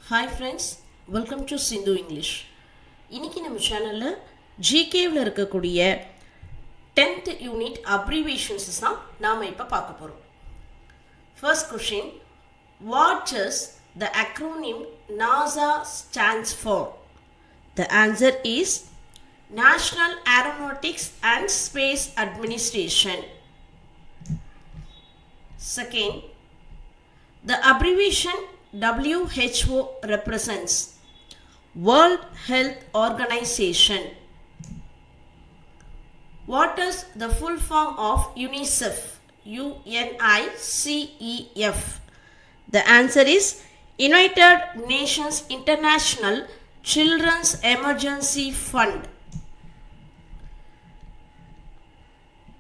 Hi friends, welcome to Sindhu English. இன்னைக்கு நம்ம சேனல்ல GKல இருக்கக்கூடிய 10th unit abbreviations தான் நாம இப்ப பார்க்க போறோம். First question, what does the acronym NASA stands for? The answer is National Aeronautics and Space Administration. Second, the abbreviation WHO represents World Health Organization. What is the full form of UNICEF? UNICEF. The answer is United Nations International Children's Emergency Fund.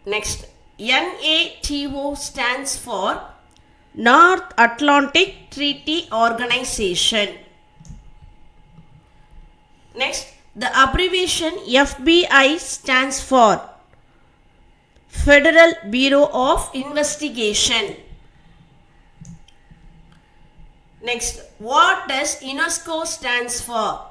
Next, NATO stands for North Atlantic Treaty Organization. Next, the abbreviation FBI stands for Federal Bureau of Investigation. Next, what does UNESCO stands for?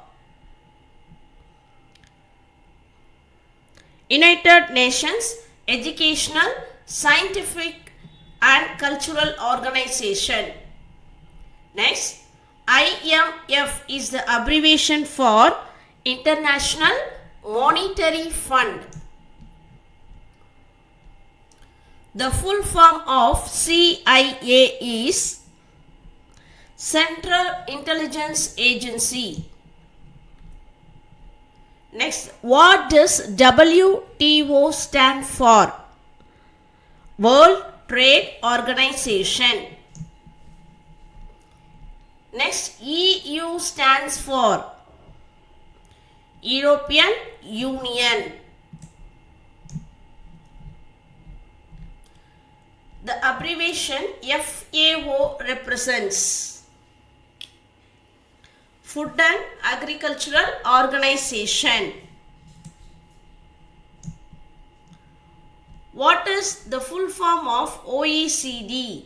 United Nations Educational, Scientific and Cultural Organization. Next, IMF is the abbreviation for International Monetary Fund. The full form of CIA is Central Intelligence Agency. Next, what does WTO stand for? World Trade Organization. Next, EU stands for European Union. The abbreviation FAO represents Food and Agricultural Organization. What is the full form of OECD?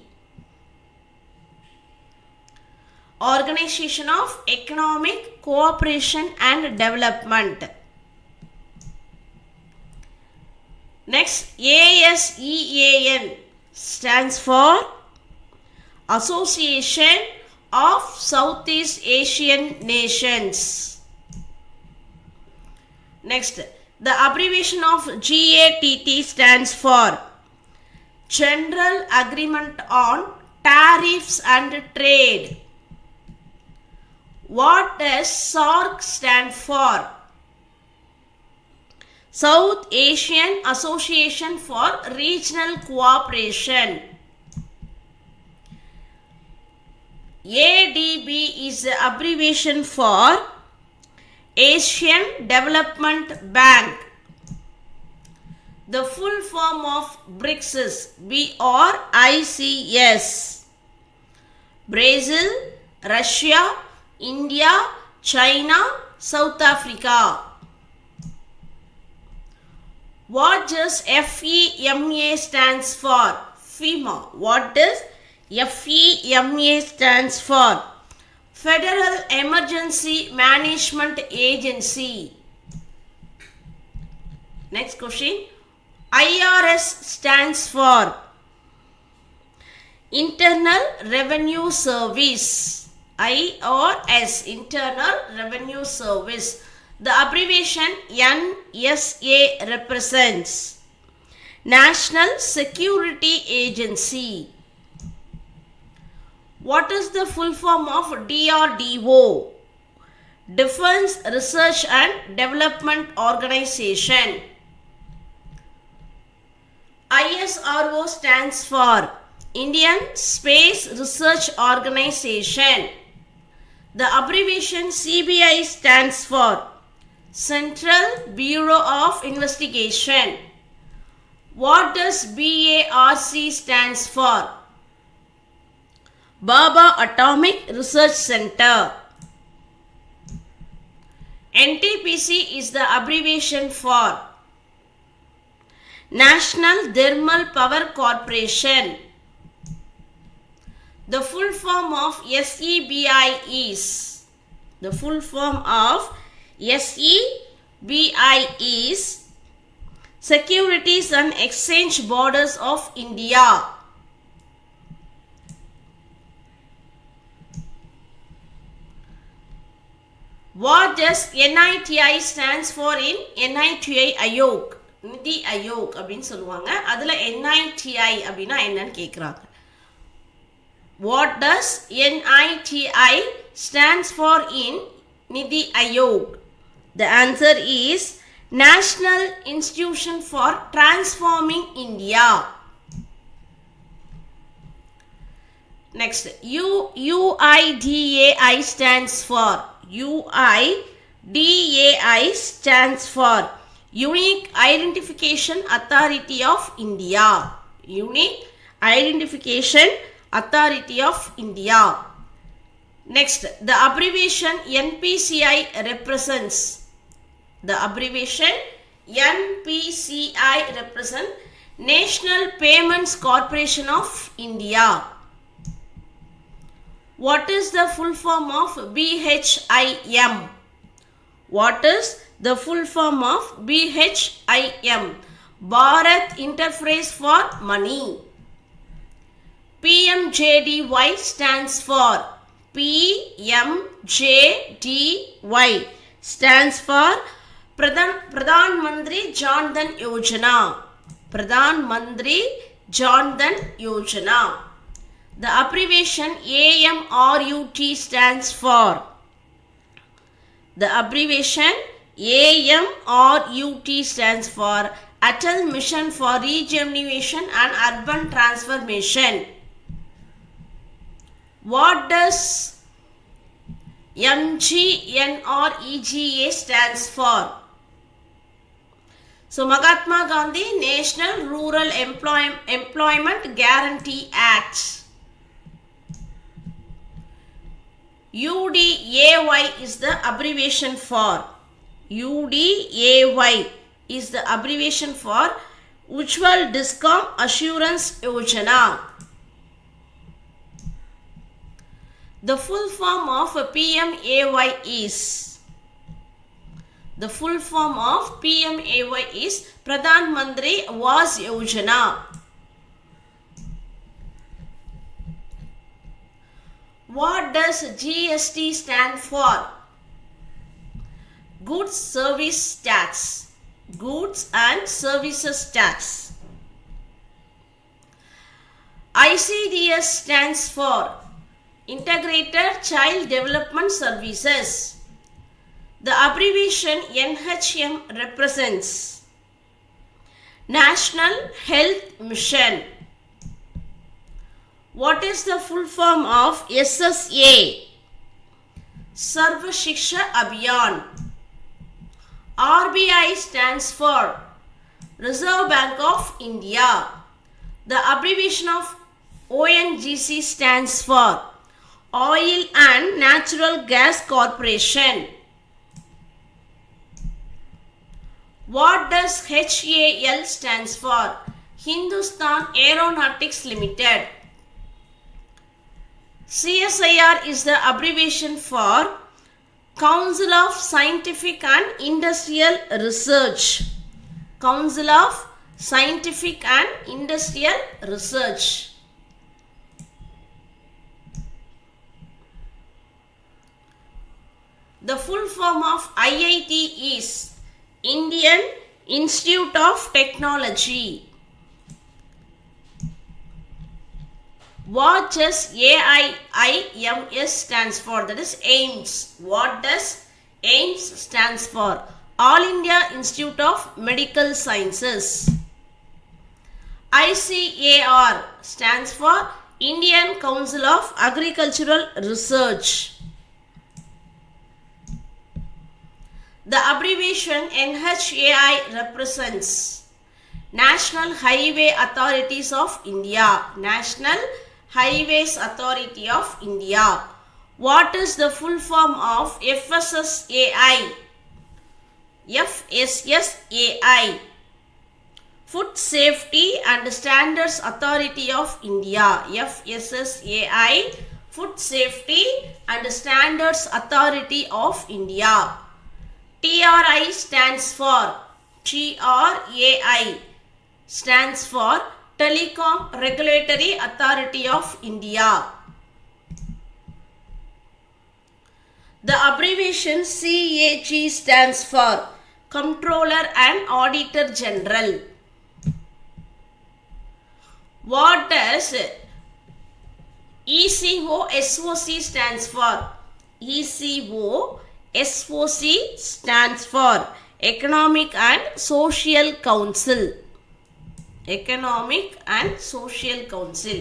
Organization of Economic Cooperation and Development. Next, ASEAN stands for Association of Southeast Asian Nations. Next, the abbreviation of GATT stands for General Agreement on Tariffs and Trade. What does SAARC stand for? South Asian Association for Regional Cooperation. ADB is the abbreviation for Asian Development Bank. The full form of BRICS is BRICS. Brazil, Russia, India, China, South Africa. What does FEMA stands for? FEMA. What does FEMA stands for? Federal Emergency Management Agency. Next question. IRS stands for Internal Revenue Service. IRS, Internal Revenue Service. The abbreviation NSA represents National Security Agency. What is the full form of DRDO? Defense Research and Development Organization. ISRO stands for Indian Space Research Organization. The abbreviation CBI stands for Central Bureau of Investigation. What does BARC stands for? Baba Atomic Research Center. NTPC is the abbreviation for National Thermal Power Corporation. The full form of SEBI is The full form of SEBI is Securities and Exchange Boards of India. What does NITI stands for in NITI Ayog? நிதி ஆயோக் அப்படின்னு சொல்லுவாங்க. அதுல NITI அப்படின்னா என்னன்னு கேக்குறாங்க. What does NITI stands for in Niti Aayog? The answer is National Institution for Transforming India. Next, UIDAI stands for UIDAI stands for Unique Identification Authority of India. Unique Identification Authority of India. Next, the abbreviation NPCI represents. The abbreviation NPCI represents National Payments Corporation of India. What is the full form of BHIM? What is the full form of BHIM? Bharat Interface for Money. PMJDY stands for PMJDY stands for Pradhan Mantri Jan Dhan Yojana. Pradhan Mantri Jan Dhan Yojana. The abbreviation AMRUT stands for. The abbreviation AMRUT stands for Atal Mission for Regeneration and Urban Transformation. What does MGNREGA stands for? So Mahatma Gandhi National Rural Employment Guarantee Act. UDAY is the abbreviation for. UDAY is the abbreviation for Ujjwal Discom Assurance Yojana. The full form of PMAY is. The full form of PMAY is Pradhan Mantri Awas Yojana. What does GST stand for? Goods Service Tax. Goods and Services Tax. ICDS stands for Integrated Child Development Services. The abbreviation NHM represents National Health Mission. What is the full form of SSA? Sarva Shiksha Abhiyan. RBI stands for Reserve Bank of India. The abbreviation of ONGC stands for Oil and Natural Gas Corporation. What does HAL stands for? Hindustan Aeronautics Limited. CSIR is the abbreviation for Council of Scientific and Industrial Research. Council of Scientific and Industrial Research. The full form of IIT is Indian Institute of Technology. What does AIIMS stands for? That is AIMS. What does AIMS stands for? All India Institute of Medical Sciences. ICAR stands for Indian Council of Agricultural Research. The abbreviation NHAI represents National Highway Authorities of India. National Highways Authority of India. What is the full form of FSSAI? FSSAI. Food Safety and Standards Authority of India. FSSAI. Food Safety and Standards Authority of India. TRI stands for TRAI stands for Telecom Regulatory Authority of India. The abbreviation CAG stands for Comptroller and Auditor General. What does ECO SOC stands for? ECO SOC stands for Economic and Social Council. Economic and Social Council.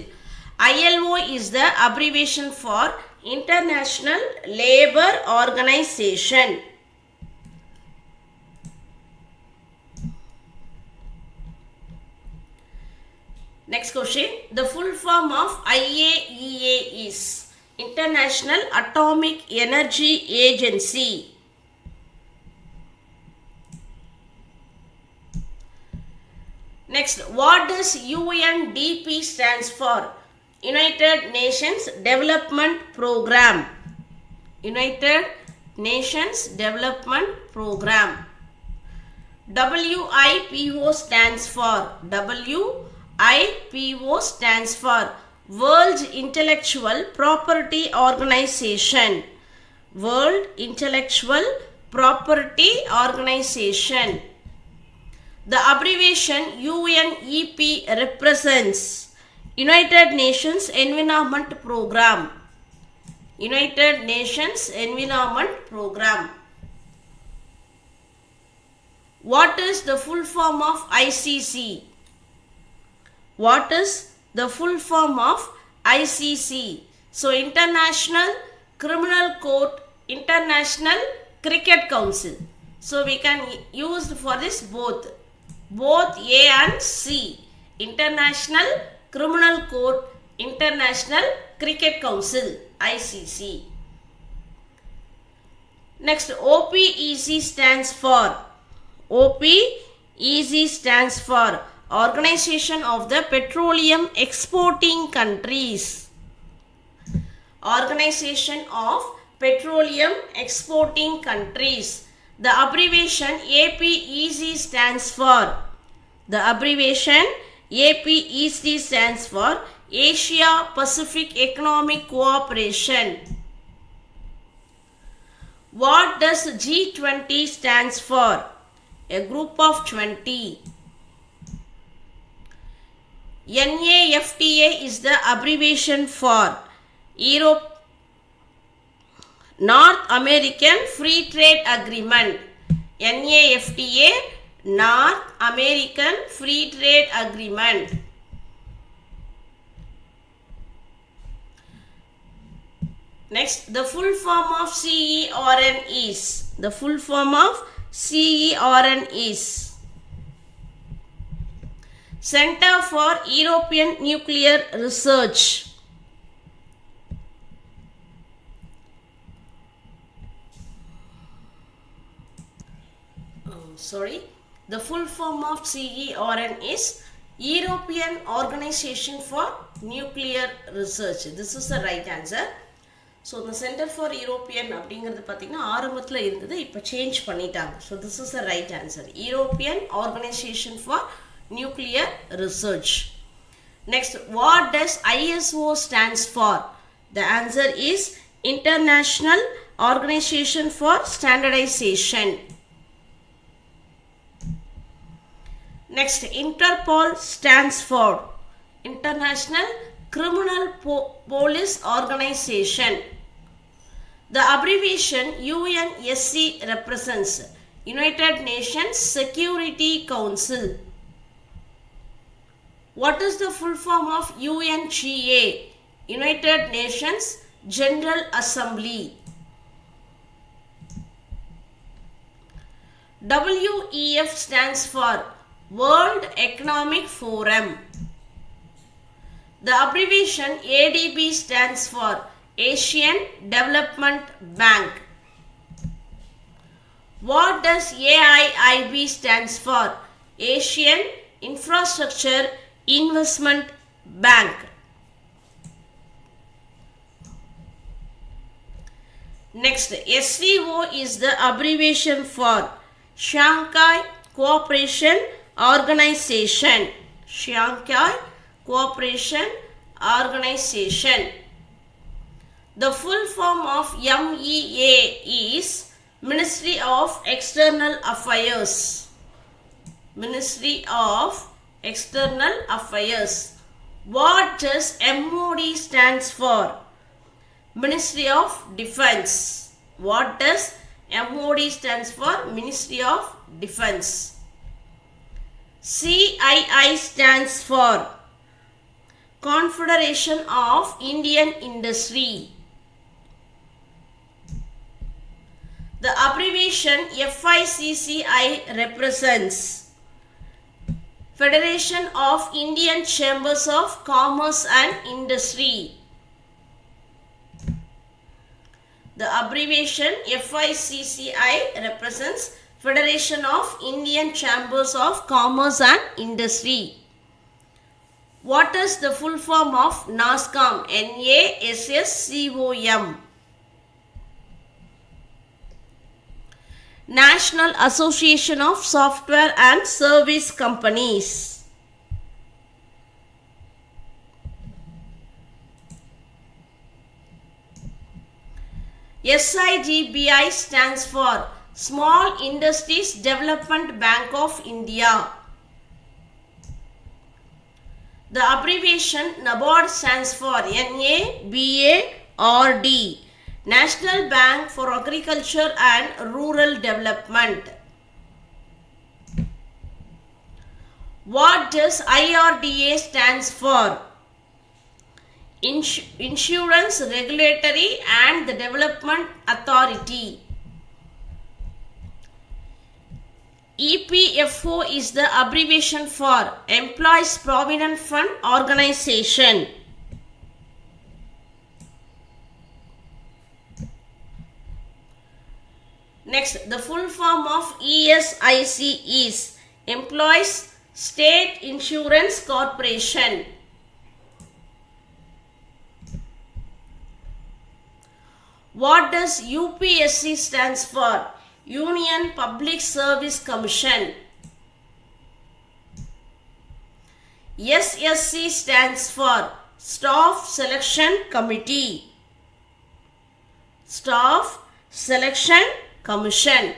ILO is the abbreviation for International Labour Organization. Next question. The full form of IAEA is International Atomic Energy Agency. Next, what does UNDP stands for? United Nations Development Program. United Nations Development Program. WIPO stands for World Intellectual Property Organization. World Intellectual Property Organization. The abbreviation UNEP represents United Nations Environment Program. United Nations Environment Program. What is the full form of ICC? What is the full form of ICC? So, International Criminal Court, International Cricket Council. So, we can use for this both A and C. International Criminal Court, International Cricket Council, ICC. Next, OPEC stands for Organization of the Petroleum Exporting Countries. Organization of Petroleum Exporting Countries. The abbreviation APEC stands for Asia Pacific Economic Cooperation. What does G20 stands for? A group of 20. NAFTA is the abbreviation for North American Free Trade Agreement. NAFTA, North American Free Trade Agreement. Next, the full form of CERN is Center for European Nuclear Research. The full form of CERN is European Organization for Nuclear Research. This is the right answer. So, the Center for European அப்படிங்கிறது பார்த்தீங்கன்னா ஆரம்பத்தில் இருந்தது, இப்போ change பண்ணிட்டாங்க. So, this is the right answer. European Organization for Nuclear Research. Next, what does ISO stands for? The answer is International Organization for Standardization. Next, Interpol stands for International Criminal Police Organization. The abbreviation UNSC represents United Nations Security Council. What is the full form of UNGA? United Nations General Assembly. WEF stands for World Economic Forum. The abbreviation ADB stands for Asian Development Bank. What does AIIB stands for? Asian Infrastructure Investment Bank. Next, SCO is the abbreviation for Shanghai Cooperation Organization. Shanghai Cooperation Organization. The full form of MEA is Ministry of External Affairs. Ministry of External Affairs. What does MOD stands for? Ministry of Defense. What does MOD stands for? Ministry of Defense. CII stands for Confederation of Indian Industry. The abbreviation FICCI represents Federation of Indian Chambers of Commerce and Industry. The abbreviation FICCI represents Federation of Indian Chambers of Commerce and Industry. What is the full form of NASSCOM? NASSCOM. National Association of Software and Service Companies. SIGBI stands for Small Industries Development Bank of India. The abbreviation NABARD stands for NABARD. National Bank for Agriculture and Rural Development. What does IRDA stands for? Insurance Regulatory and the Development Authority. EPFO is the abbreviation for Employees Provident Fund Organization. Next, the full form of ESIC is Employees State Insurance Corporation. What does UPSC stands for? Union Public Service Commission. SSC stands for Staff Selection Committee. Staff Selection Commission.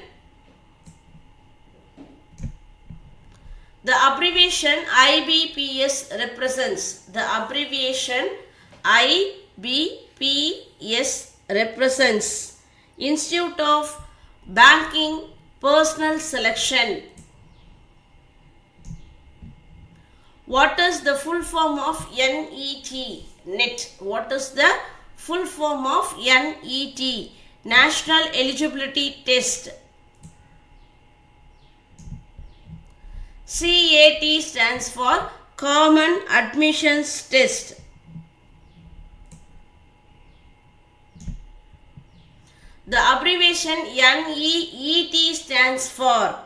The abbreviation IBPS represents. The abbreviation IBPS represents Institute of Banking Personnel Selection. What is the full form of NET? NET. What is the full form of NET? National Eligibility Test. CAT stands for Common Admissions Test. The abbreviation NEET stands for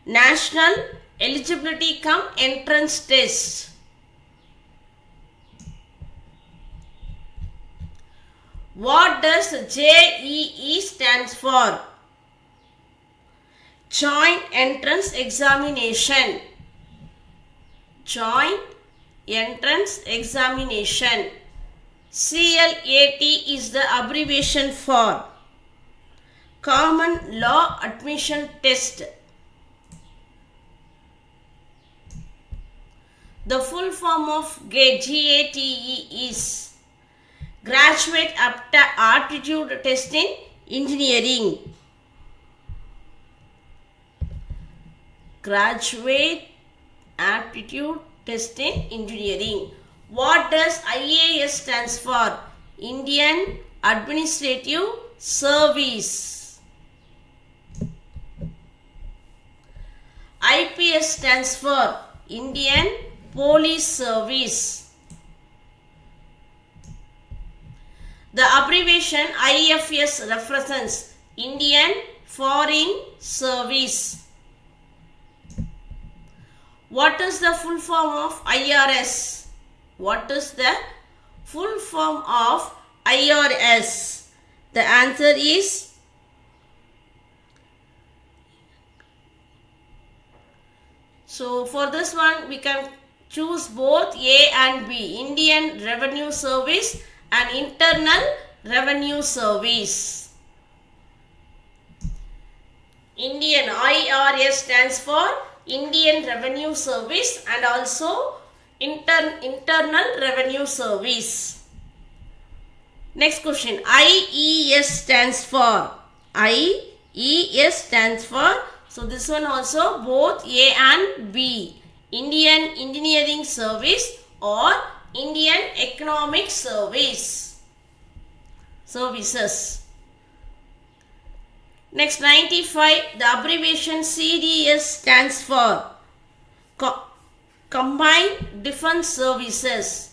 National Eligibility Cum Entrance Test. What does JEE stands for? Joint Entrance Examination. Joint Entrance Examination. CLAT is the abbreviation for Common Law Admission Test. The full form of GATE is Graduate Aptitude Test in Engineering. Graduate Aptitude Test in Engineering. What does IAS stands for? Indian Administrative Service. IPS stands for Indian Police Service. The abbreviation IFS represents Indian Foreign Service. What is the full form of IRS? What is the full form of IRS? The answer is so for this one we can choose both A and B, Indian Revenue Service and Internal Revenue Service. Indian IRS stands for Indian Revenue Service and also Internal Revenue Service. Next question, IES stands for so this one also both A and B, Indian Engineering Service or Indian Economic Services. Next 95, the abbreviation CDS stands for Combined Defense Services.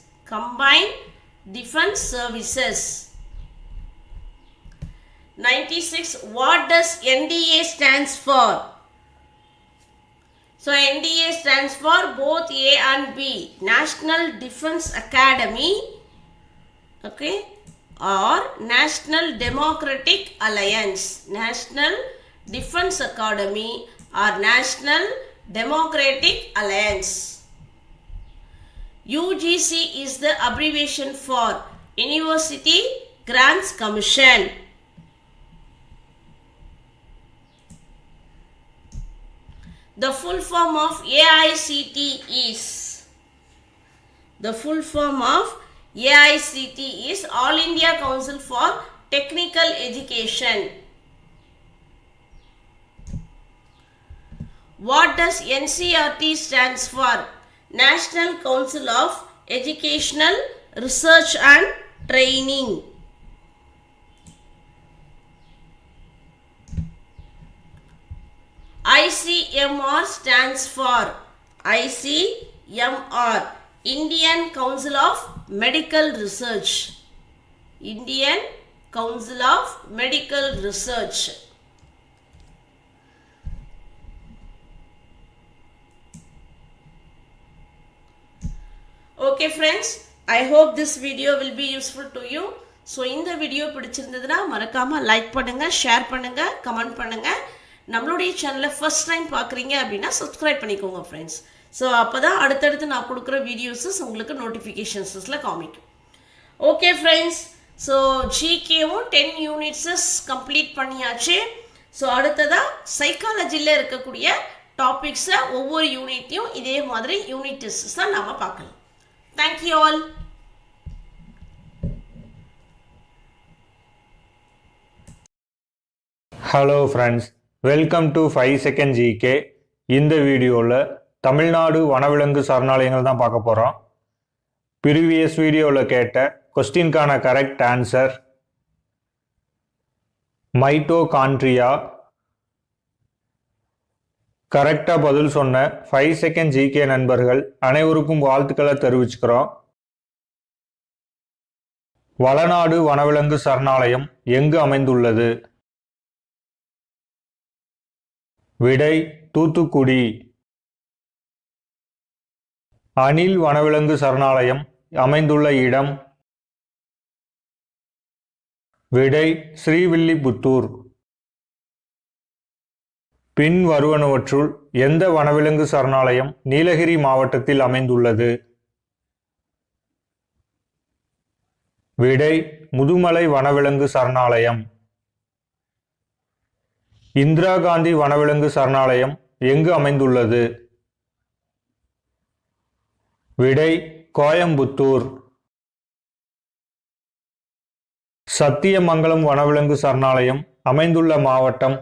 96, what does NDA stands for? So NDA stands for both A and B, National Defense Academy, okay, or National Democratic Alliance. National Defense Academy or National Democratic Alliance. UGC is the abbreviation for University Grants Commission. The full form of AICT is All India Council for Technical Education. What does NCERT stands for? National Council of Educational Research and Training. ICMR stands for Indian Council of Medical Research. Okay friends, I hope this video will be useful to you. So இந்த video பிடிச்சிருந்ததுன்னா மறக்காம like பண்ணுங்க, share பண்ணுங்க, comment பண்ணுங்க. நம்மளுடைய சேனலை first time பார்க்குறீங்க அப்படின்னா சப்ஸ்கிரைப் பண்ணிக்கோங்க ஃப்ரெண்ட்ஸ். ஸோ அப்போ தான் அடுத்தடுத்து நான் கொடுக்குற வீடியோஸஸ் உங்களுக்கு நோட்டிஃபிகேஷன்ஸில் காமிக்கும். ஓகே ஃப்ரெண்ட்ஸ், ஸோ ஜிகேவும் 10 யூனிட்ஸஸ் கம்ப்ளீட் பண்ணியாச்சு. ஸோ அடுத்ததாக சைக்காலஜியில் இருக்கக்கூடிய டாபிக்ஸை ஒவ்வொரு யூனிட்டையும் இதே மாதிரி யூனிட் டெஸ்ட்ஸ் தான் நாம் பார்க்கலாம். Thank you all. Hello friends, welcome to 5 second GK. இந்த வீடியோவில் தமிழ்நாடு வனவிலங்கு சரணாலயங்கள் தான் பார்க்க போகிறோம். ப்ரீவியஸ் வீடியோவில் கேட்ட கொஸ்டின்கான கரெக்ட் ஆன்சர் மைட்டோகாண்ட்ரியா. கரெக்டாக பதில் சொன்ன 5 செகண்ட் ஜிகே நண்பர்கள் அனைவருக்கும் வாழ்த்துக்களை தெரிவிச்சுக்கிறோம். வளநாடு வனவிலங்கு சரணாலயம் எங்கு அமைந்துள்ளது? விடை தூத்துக்குடி. அணில் வனவிலங்கு சரணாலயம் அமைந்துள்ள இடம்? விடை ஸ்ரீவில்லிபுத்தூர். பின் வருவனவற்றுள் எந்த வனவிலங்கு சரணாலயம் நீலகிரி மாவட்டத்தில் அமைந்துள்ளது? விடை முதுமலை வனவிலங்கு சரணாலயம். இந்திரா காந்தி வனவிலங்கு சரணாலயம் எங்கு அமைந்துள்ளது? விடை கோயம்புத்தூர். சத்தியமங்கலம் வனவிலங்கு சரணாலயம் அமைந்துள்ள மாவட்டம்?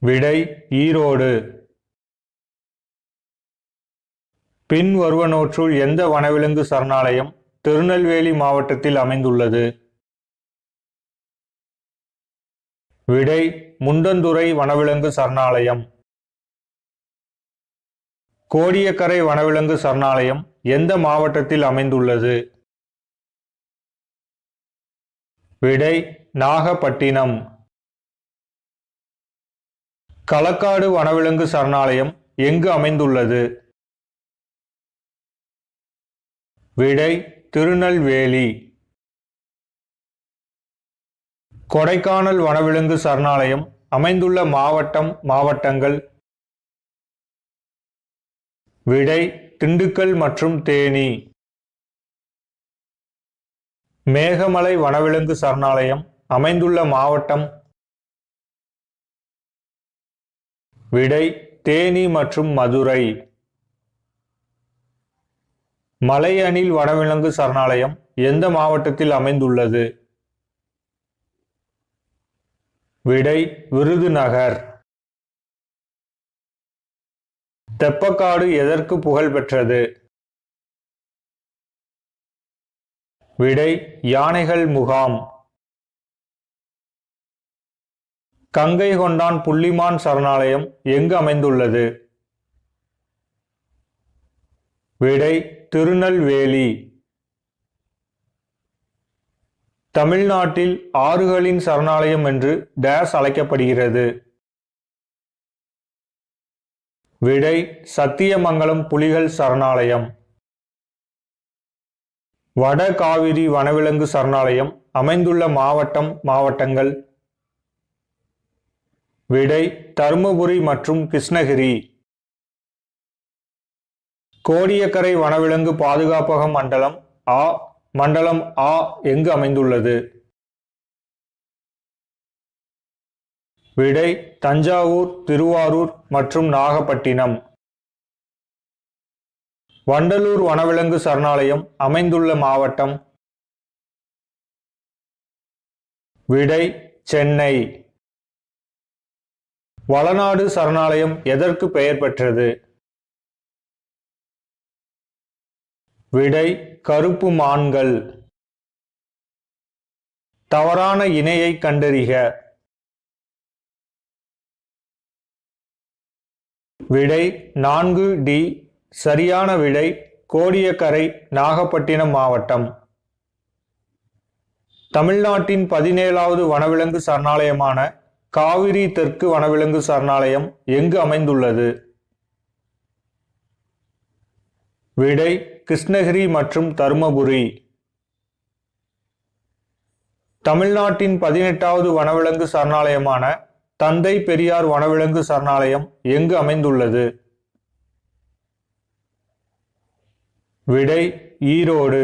விடை ஈரோடு. பின் வருவனவற்றுள் எந்த வனவிலங்கு சரணாலயம் திருநெல்வேலி மாவட்டத்தில் அமைந்துள்ளது? விடை முண்டந்துறை வனவிலங்கு சரணாலயம். கோடியக்கரை வனவிலங்கு சரணாலயம் எந்த மாவட்டத்தில் அமைந்துள்ளது? விடை நாகப்பட்டினம். களக்காடு வனவிலங்கு சரணாலயம் எங்கு அமைந்துள்ளது? விடை திருநெல்வேலி. கொடைக்கானல் வனவிலங்கு சரணாலயம் அமைந்துள்ள மாவட்டம், மாவட்டங்கள். விடை திண்டுக்கல் மற்றும் தேனி. மேகமலை வனவிலங்கு சரணாலயம் அமைந்துள்ள மாவட்டம். விடை தேனி மற்றும் மதுரை. மலை அணில் வனவிலங்கு சரணாலயம் எந்த மாவட்டத்தில் அமைந்துள்ளது? விடை விருதுநகர். தெப்பக்காடு எதற்கு புகழ் பெற்றது? விடை யானைகள் முகாம். கங்கை கொண்டான் புள்ளிமான் சரணாலயம் எங்கு அமைந்துள்ளது? விடை திருநெல்வேலி. தமிழ்நாட்டில் ஆறுகளின் சரணாலயம் என்று டேஸ் அழைக்கப்படுகிறது? விடை சத்தியமங்கலம் புலிகள் சரணாலயம். வட காவிரி வனவிலங்கு சரணாலயம் அமைந்துள்ள மாவட்டம், மாவட்டங்கள். விடை தருமபுரி மற்றும் கிருஷ்ணகிரி. கோடியக்கரை வனவிலங்கு பாதுகாப்பக மண்டலம் ஆ எங்கு அமைந்துள்ளது? விடை தஞ்சாவூர், திருவாரூர் மற்றும் நாகப்பட்டினம். வண்டலூர் வனவிலங்கு சரணாலயம் அமைந்துள்ள மாவட்டம். விடை சென்னை. வளநாடு சரணாலயம் எதற்கு பெயர் பெற்றது? விடை கருப்பு மான்கள். தவறான இணையை கண்டறிக. விடை 4D. சரியான விடை கோடியக்கரை, நாகப்பட்டினம் மாவட்டம். தமிழ்நாட்டின் 17வது வனவிலங்கு சரணாலயமான காவிரி தெற்கு வனவிலங்கு சரணாலயம் எங்கு அமைந்துள்ளது? விடை கிருஷ்ணகிரி மற்றும் தருமபுரி. தமிழ்நாட்டின் 18வது வனவிலங்கு சரணாலயமான தந்தை பெரியார் வனவிலங்கு சரணாலயம் எங்கு அமைந்துள்ளது? விடை ஈரோடு.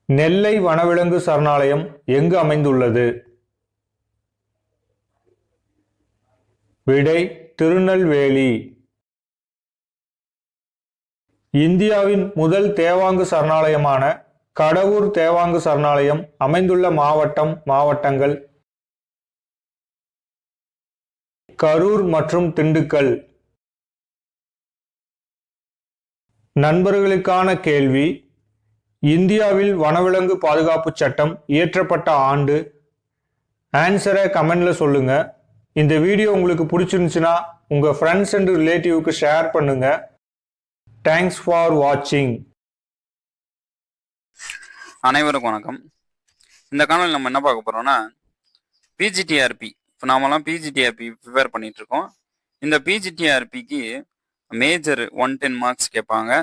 நெல்லை வனவிலங்கு சரணாலயம் எங்கு அமைந்துள்ளது? விடை திருநெல்வேலி. இந்தியாவின் முதல் தேவாங்கு சரணாலயமான கடவூர் தேவாங்கு சரணாலயம் அமைந்துள்ள மாவட்டம், மாவட்டங்கள். கரூர் மற்றும் திண்டுக்கல். நண்பர்களுக்கான கேள்வி: இந்தியாவில் வனவிலங்கு பாதுகாப்பு சட்டம் இயற்றப்பட்ட ஆண்டு? ஆன்சரை கமெண்ட்ல சொல்லுங்க. இந்த வீடியோ உங்களுக்கு பிடிச்சிருந்துச்சுன்னா உங்க ஃப்ரெண்ட்ஸ் அண்ட் ரிலேட்டிவ்க்கு ஷேர் பண்ணுங்க. தேங்க்ஸ் ஃபார் வாட்சிங். அனைவருக்கும் வணக்கம். இந்த காணொலி நம்ம என்ன பார்க்க போறோம்னா, பிஜிடிஆர்பி. இப்போ நாமெல்லாம் பிஜிடிஆர்பி ப்ரிப்பேர் பண்ணிட்டு இருக்கோம். இந்த பிஜிடிஆர்பிக்கு மேஜர் 110 மார்க்ஸ் கேட்பாங்க,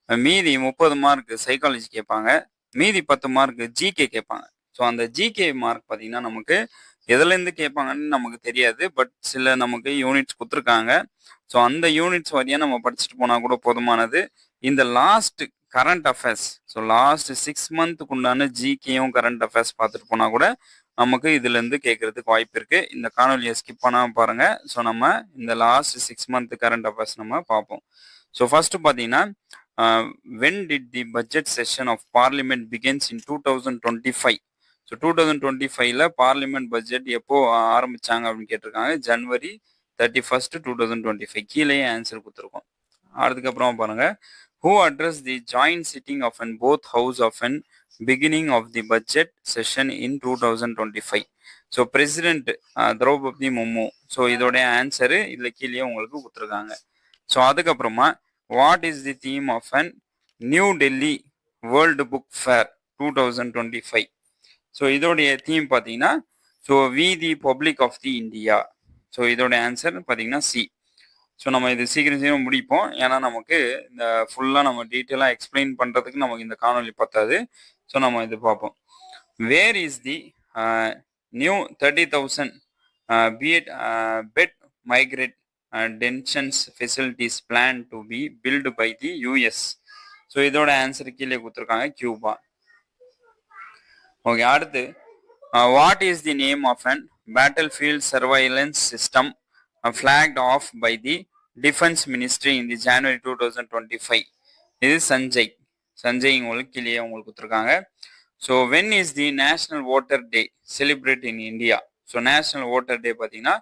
மீதி 30 மார்க் சைக்காலஜி கேட்பாங்க, மீதி 10 மார்க் ஜிகே கேட்பாங்க. ஸோ அந்த ஜிகே மார்க் பார்த்தீங்கன்னா நமக்கு எதுலேருந்து கேட்பாங்கன்னு நமக்கு தெரியாது. பட் சில நமக்கு யூனிட்ஸ் கொடுத்துருக்காங்க. ஸோ அந்த யூனிட்ஸ் வழியாக நம்ம படிச்சுட்டு போனால் கூட போதுமானது. இந்த last current affairs, so last 6 மந்த்துக்கு உண்டான ஜிகேயும் கரண்ட் அஃபேர்ஸ் பார்த்துட்டு போனால் கூட நமக்கு இதுலேருந்து கேட்கறதுக்கு வாய்ப்பு இருக்குது. இந்த காணொலியை ஸ்கிப் பண்ணாமல் பாருங்கள். ஸோ நம்ம இந்த லாஸ்ட் 6 மந்த் கரண்ட் அஃபேர்ஸ் நம்ம பார்ப்போம். ஸோ ஃபர்ஸ்ட் பார்த்தீங்கன்னா, when did the budget session of parliament begins in 2025? So 2025ல பார்லிமெண்ட் பட்ஜெட் எப்போ ஆரம்பிச்சாங்க அப்படின்னு கேட்டிருக்காங்க. ஜனவரி 31, 2025. கீழே ஆன்சர் கொடுத்துருக்கோம். அதுக்கப்புறம் பாருங்க, who addressed the joint sitting of an both house of an beginning of the budget session in 2025? So president Draupadi Murmu. So இதோட ஆன்சரு இதில் கீழே உங்களுக்கு கொடுத்துருக்காங்க. ஸோ அதுக்கப்புறமா, what is the theme of an New Delhi World Book Fair 2025? So இதோடைய theme பார்த்தீங்கன்னா, so we the public of the India. So இதோட answer பார்த்தீங்கன்னா சி. ஸோ நம்ம இது சீக்கிரம் முடிப்போம். ஏன்னா நமக்கு இந்த ஃபுல்லாக நம்ம டீட்டெயிலாக எக்ஸ்பிளைன் பண்ணுறதுக்கு நமக்கு இந்த காணொலி பத்தாது. ஸோ நம்ம இது பார்ப்போம். Where is the new 30,000 bed migrant detention facilities planned to be built by the US? So இதோட ஆன்சர் கீழே கொடுத்துருக்காங்க கியூபா. ஓகே, அடுத்து what is the name of an battlefield surveillance system flagged off by the defence ministry in the January 2025? இது சஞ்சய் உங்களுக்கு கீழே உங்களுக்கு கொடுத்துருக்காங்க. So when is the national water day celebrate in India? So national water day பார்த்தீங்கன்னா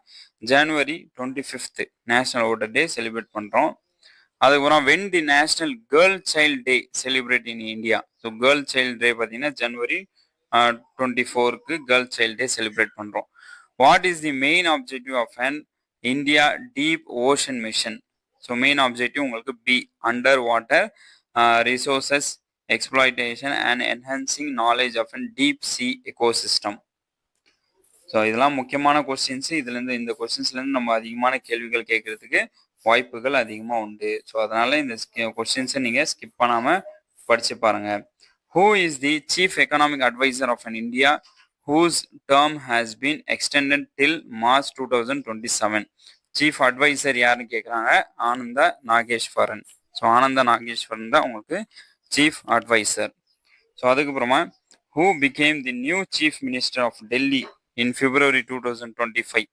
ஜனவரி 25 national water day celebrate பண்ணுறோம். அதுக்கப்புறம் when the national girl child day celebrate in India? So girl child day பார்த்தீங்கன்னா ஜனவரி 24 girl child day celebrate பண்ணுறோம். What is the main objective of an India deep ocean mission? So main objective உங்களுக்கு B, under water resources exploitation and enhancing knowledge of an deep sea ecosystem. So இதெல்லாம் முக்கியமான questions. இதுலேருந்து இந்த கொஸ்டின்ஸ்லேருந்து நம்ம அதிகமான கேள்விகள் கேட்கறதுக்கு வாய்ப்புகள் அதிகமாக உண்டு. ஸோ அதனால இந்த கொஸ்டின்ஸை நீங்கள் ஸ்கிப் பண்ணாமல் படிச்சு பாருங்க. Who is the chief economic advisor of an India whose term has been extended till March 2027? Chief advisor யாருன்னு கேட்குறாங்க, ஆனந்த நாகேஸ்வரன். ஸோ ஆனந்த நாகேஸ்வரன் தான் உங்களுக்கு சீஃப் அட்வைசர். ஸோ அதுக்கப்புறமா who became the new chief minister of Delhi in February 2025?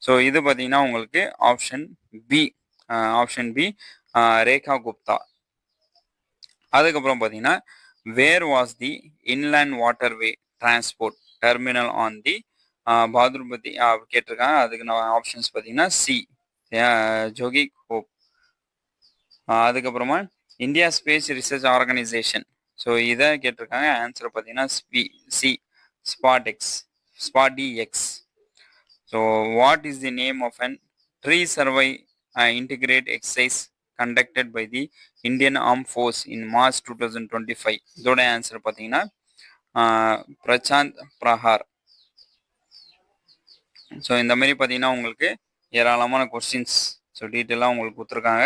So இது பார்த்தீங்கன்னா உங்களுக்கு option B Rekha Gupta. அதுக்கப்புறம் பார்த்தீங்கன்னா where was the inland waterway transport terminal on the பாத்ரூபதி கேட்டிருக்காங்க. அதுக்கு நான் ஆப்ஷன்ஸ் பார்த்தீங்கன்னா சி ஜோகி ஹோப். அதுக்கப்புறமா India space research organisation. So இதை கேட்டிருக்காங்க. ஆன்சர் பார்த்தீங்கன்னா C SpaceX. So what is the name of an tri service integrate exercise conducted by the Indian Armed Force in March 2025? இதோட ஆன்சர் பார்த்தீங்கன்னா பிரசாந்த் பிரஹார். ஸோ இந்த மாதிரி பார்த்தீங்கன்னா உங்களுக்கு ஏராளமான கொஸ்டின்ஸ் ஸோ டீட்டெயிலாக உங்களுக்கு கொடுத்துருக்காங்க.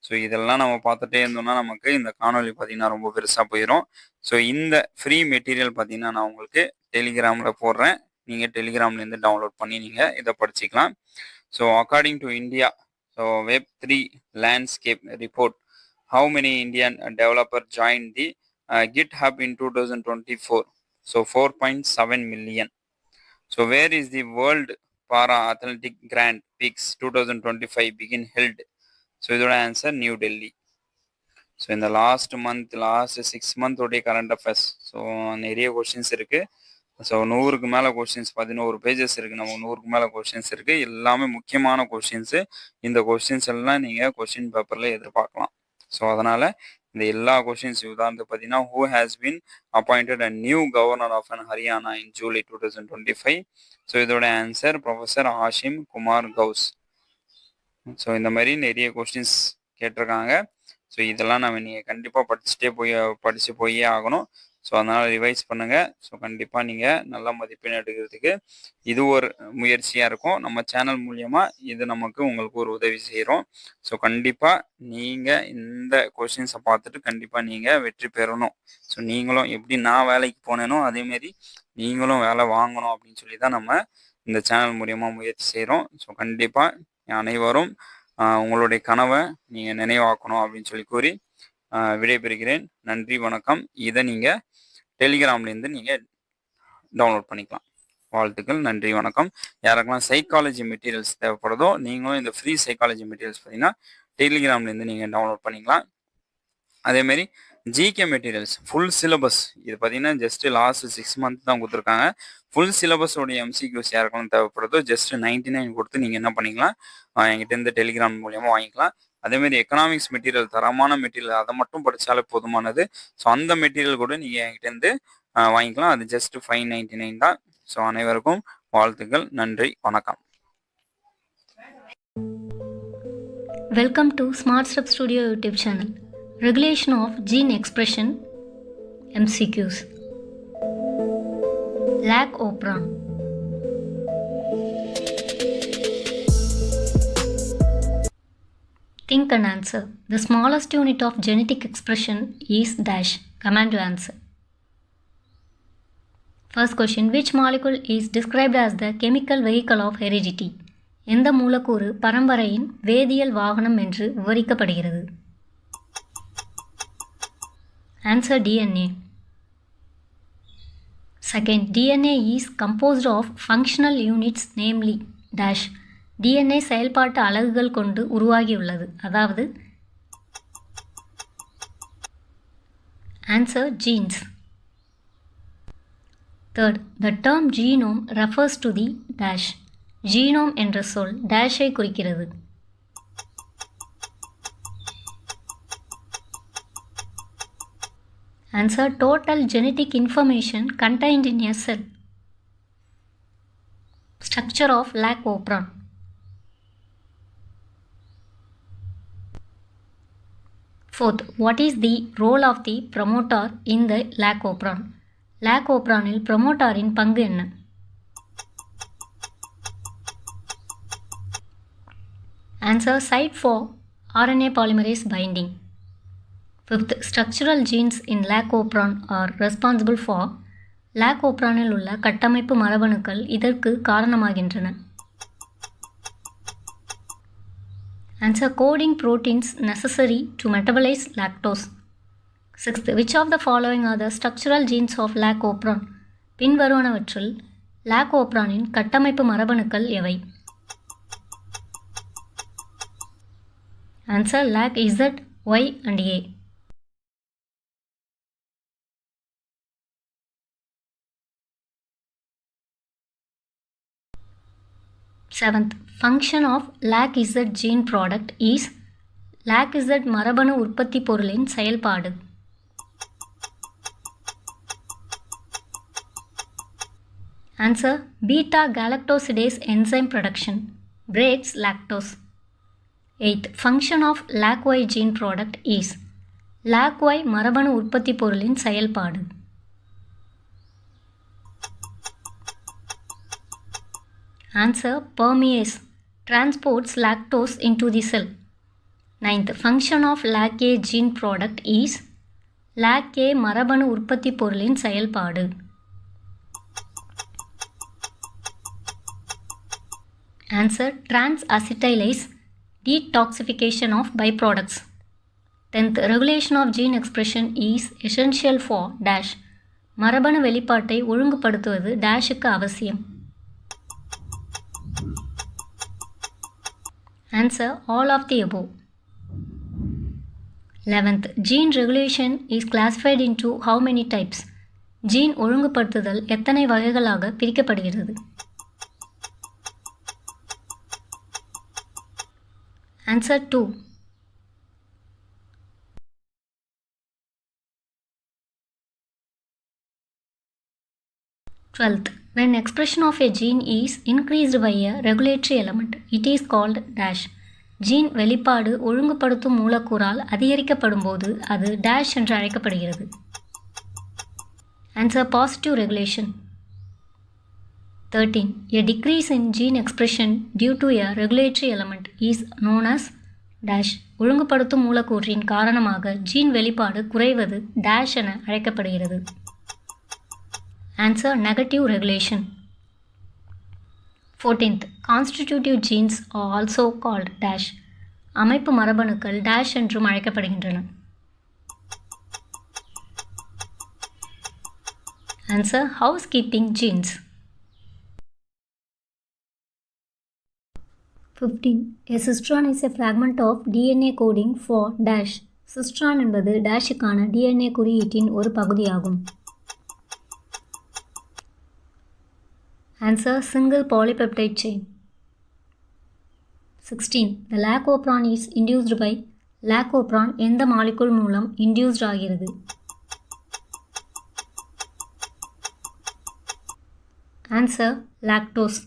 ஸோ இதெல்லாம் நம்ம பார்த்துட்டே இருந்தோம்னா நமக்கு இந்த காணொலி பார்த்தீங்கன்னா ரொம்ப பெருசாக போயிடும். ஸோ இந்த ஃப்ரீ மெட்டீரியல் பார்த்தீங்கன்னா நான் உங்களுக்கு டெலிகிராமில் போடுறேன். நீங்கள் டெலிகிராம்லேருந்து டவுன்லோட் பண்ணி நீங்கள் இதை படிச்சுக்கலாம். So according to India, so Web3 landscape report, how many Indian developer joined the GitHub in 2024? So 4.7 million. So where is the World Para Athletic Grand Prix 2025 begin held? So இதோட answer new Delhi. So இந்த last 6 month உடைய current affairs. So நிறைய questions இருக்கு. So 100க்கு மேலே questions 11 pages இருக்குது. நம்ம 100க்கு மேலே கொஸ்டின்ஸ் இருக்குது. எல்லாமே முக்கியமான கொஸ்டின்ஸு. இந்த கொஸ்டின்ஸ் எல்லாம் நீங்கள் கொஸ்டின் பேப்பரில் எதிர்பார்க்கலாம். ஸோ அதனால் இந்த எல்லா கொஸ்டின்ஸ் உதாரணத்துக்கு பார்த்தீங்கன்னா who has been appointed a new governor of an Haryana in July 2025? So இதோட answer professor Ashim Kumar Ghosh. So இந்த மாதிரி நிறைய கொஸ்டின்ஸ் கேட்டிருக்காங்க. ஸோ இதெல்லாம் நம்ம நீங்கள் கண்டிப்பாக படித்து போயே ஆகணும். ஸோ அதனால் ரிவைஸ் பண்ணுங்கள். ஸோ கண்டிப்பாக நீங்கள் நல்ல மதிப்பெண் எடுக்கிறதுக்கு இது ஒரு முயற்சியாக இருக்கும். நம்ம சேனல் மூலியமாக இது நமக்கு உங்களுக்கு ஒரு உதவி செய்கிறோம். ஸோ கண்டிப்பாக நீங்கள் இந்த கொஸ்டின்ஸை பார்த்துட்டு கண்டிப்பாக நீங்கள் வெற்றி பெறணும். ஸோ நீங்களும் எப்படி நான் வேலைக்கு போனேனோ அதேமாரி நீங்களும் வேலை வாங்கணும் அப்படின்னு சொல்லி தான் நம்ம இந்த சேனல் மூலியமாக முயற்சி செய்கிறோம். ஸோ கண்டிப்பாக அனைவரும் உங்களுடைய கனவை நீங்கள் நினைவாக்கணும் அப்படின்னு சொல்லி கூறி விடைபெறுகிறேன். நன்றி, வணக்கம். இதை நீங்கள் டெலிகிராம்லேருந்து நீங்கள் டவுன்லோட் பண்ணிக்கலாம். வாழ்த்துக்கள், நன்றி, வணக்கம். யாருக்கெல்லாம் சைக்காலஜி மெட்டீரியல்ஸ் தேவைப்படுதோ நீங்களும் இந்த ஃப்ரீ சைக்காலஜி மெட்டீரியல்ஸ் பார்த்தீங்கன்னா டெலிகிராம்லேருந்து நீங்கள் டவுன்லோட் பண்ணிக்கலாம். அதேமாரி ஜிகே மெட்டீரியல்ஸ் ஃபுல் சிலபஸ் இது பார்த்தீங்கன்னா ஜஸ்ட் லாஸ்ட் 6 month தான் கொடுத்துருக்காங்க. ஃபுல் சிலபஸோடைய எம்சிக்யூஸ் யாருக்கெல்லாம் தேவைப்படுதோ ஜஸ்ட் 99 கொடுத்து நீங்கள் என்ன பண்ணிக்கலாம், என்கிட்ட டெலிகிராம் மூலியமாக வாங்கிக்கலாம். அதேமாரி எக்கனாமிக்ஸ் மெட்டீரியல், தரமான மெட்டீரியல், அதை மட்டும் படித்தாலே போதுமானது. ஸோ அந்த மெட்டீரியல் கூட நீங்கள் என்கிட்ட வாங்கிக்கலாம். அது ஜஸ்ட் 599 தான். ஸோ அனைவருக்கும் வாழ்த்துக்கள், நன்றி, வணக்கம். Welcome to Smart Step Studio YouTube channel. Regulation of gene expression MCQs. Lac operon. Think and answer. The smallest unit of genetic expression is dash. Command to answer. First question, which molecule is described as the chemical vehicle of heredity? எந்த மூலக்கூறு பரம்பரையின் வேதியியல் வாகனம் என்று விவரிக்கப்படுகிறது? Answer DNA. Second, DNA is composed of functional units namely dash. DNA செயல்பாட்டு அலகுகள் கொண்டு உருவாகியுள்ளது. அதாவது Answer genes. Third, the term genome refers to the dash. Genome என்ற சொல் டேஷை குறிக்கிறது. Answer, total genetic information contained in a cell. Structure of lac operon. Fourth, what is the role of the promoter in the lac operon? lac operonil promoterin பங்கு என்ன? Answer, site for RNA polymerase binding. Fifth, structural genes in lac operon are responsible for lac operonil உள்ள கட்டமைப்பு மரபணுக்கள் இதற்கு காரணமாகின்றன. Answer, coding proteins necessary to metabolize lactose. Sixth, which of the following are the structural genes of lac operon? பின்வருவனவற்றில் lac operonin கட்டமைப்பு மரபணுக்கள் எவை? Answer, lac Z, Y and A. Seventh, function of lac Z gene product is lac Z மரபணு உற்பத்தி பொருளின் செயல்பாடு. Answer, beta galactosidase enzyme production breaks lactose. Eighth, function of lac Y gene product is lac Y மரபணு உற்பத்தி பொருளின் செயல்பாடு. Answer, permease transports lactose into the cell. Ninth, function of lac A gene product is lac A மரபணு உற்பத்தி பொருளின் செயல்பாடு. Answer, trans-acetylase detoxification of byproducts. 10th, regulation of gene expression is essential for dash. மரபணு வெளிப்பாட்டை ஒழுங்குபடுத்துவது டேஷுக்கு அவசியம். Answer, all of the above. 11th, gene regulation is classified into how many types? Gene ஒழுங்குபடுத்துதல் எத்தனை வகைகளாக பிரிக்கப்படுகிறது? Answer, 2. 12th, when expression of a gene is increased by a regulatory element, it is called dash. Gene வெளிப்பாடு ஒழுங்குபடுத்தும் மூலக்கூறால் அதிகரிக்கப்படும் போது அது dash என்று அழைக்கப்படுகிறது. Answer, positive regulation. 13. A decrease in gene expression due to a regulatory element is known as dash. ஒழுங்குபடுத்தும் மூலக்கூறின் காரணமாக ஜீன் வெளிப்பாடு குறைவது dash என அழைக்கப்படுகிறது. Answer, negative regulation. 14th, constitutive genes are also called dash. அமைப்பு மரபணுக்கள் dash என்றும் அழைக்கப்படுகின்றன. Answer, housekeeping genes. 15. A cistron is a fragment of DNA coding for dash. Cistron என்பது டேஷுக்கான DNA குறியீட்டின் ஒரு பகுதியாகும். Answer, single polypeptide chain. 16. The lac operon is induced by lac operon எந்த molecule மூலம் induced ஆகிறது? Answer, lactose.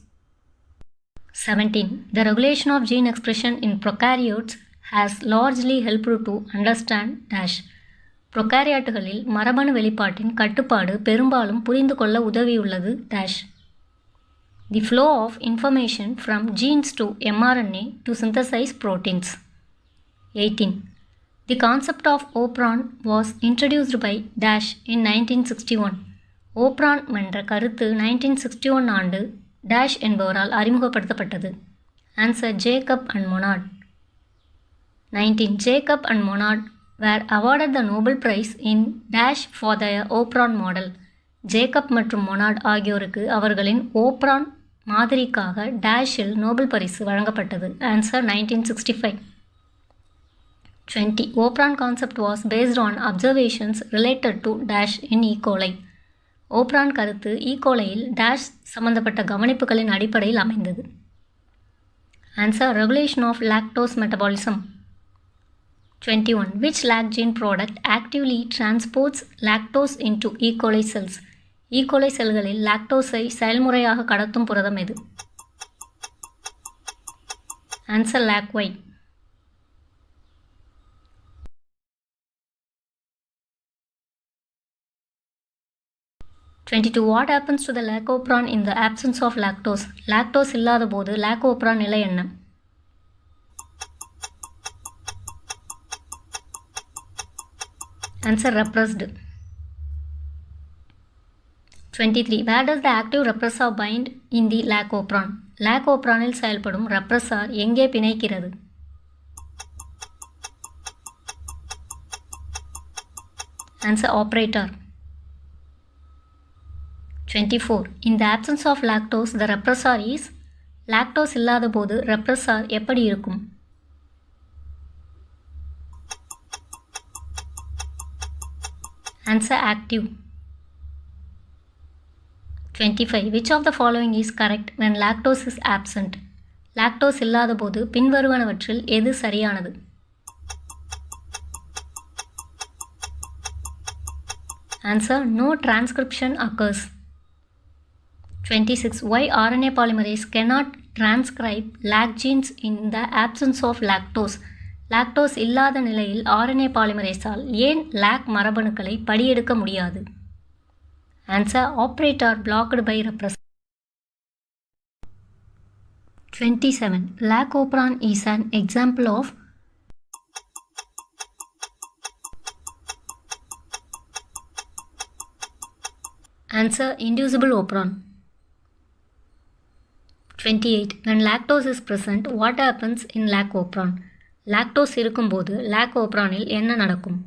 17. The regulation of gene expression in prokaryotes has largely helped to understand dash. prokaryoteகளில் மரபணு வெளிப்பாட்டின் கட்டுப்பாடு பெரும்பாலும் புரிந்து கொள்ள உதவியுள்ளது dash. The flow of information from genes to mRNA to synthesize proteins. 18. The concept of operon was introduced by dash in 1961. Operon என்ற கருத்து 1961 ஆண்டு dash என்பவரால் அறிமுகப்படுத்தப்பட்டது. Answer Jacob and Monod. 19. Jacob and Monod were awarded the Nobel Prize in dash for their operon model. Jacob மற்றும் Monod ஆகியோருக்கு அவர்களின் operon மாதிரிக்காக டேஷில் நோபல் பரிசு வழங்கப்பட்டது. Answer 1965. 20. Operon concept was based on observations related to dash in E coli. Operon கருத்து ஈகோலையில் dash சம்பந்தப்பட்ட கவனிப்புகளின் அடிப்படையில் அமைந்தது. Answer regulation of lactose metabolism. 21. Which lac gene product actively transports lactose into E. coli cells? E. coli செல்களில் லாக்டோஸை செயல்முறையாக கடத்தும் புரதம் எது? Answer LAC-Y. 22. What happens to the lacopran in the absence of lactose? Lactose இல்லாத போது லாகோப்ரான் நிலை என்ன? Answer repressed. 23. Where does the active repressor bind in the lacopran? லாகோப்ரானில் செயல்படும் ரெப்ரஸார் எங்கே பிணைக்கிறது? Answer operator. 24. In the absence of lactose, the repressor is. Lactose இல்லாத போது repressor எப்படி இருக்கும்? Answer active. 25. Which of the following is correct when lactose is absent? Lactose இல்லாத போது பின்வருவனவற்றில் எது சரியானது? Answer no transcription occurs. 26. Why RNA polymerase cannot transcribe lac genes in the absence of lactose? Lactose இல்லாத நிலையில் RNA பாலிமரேஸால் ஏன் lac மரபணுக்களை படியெடுக்க முடியாது? Answer operator blocked by repressor. 27. Lac operon is an example of. Answer inducible opron. 28. When lactose is present, what happens in lacopran? Lactose இருக்கும்போது லாகோப்ரானில் என்ன நடக்கும்?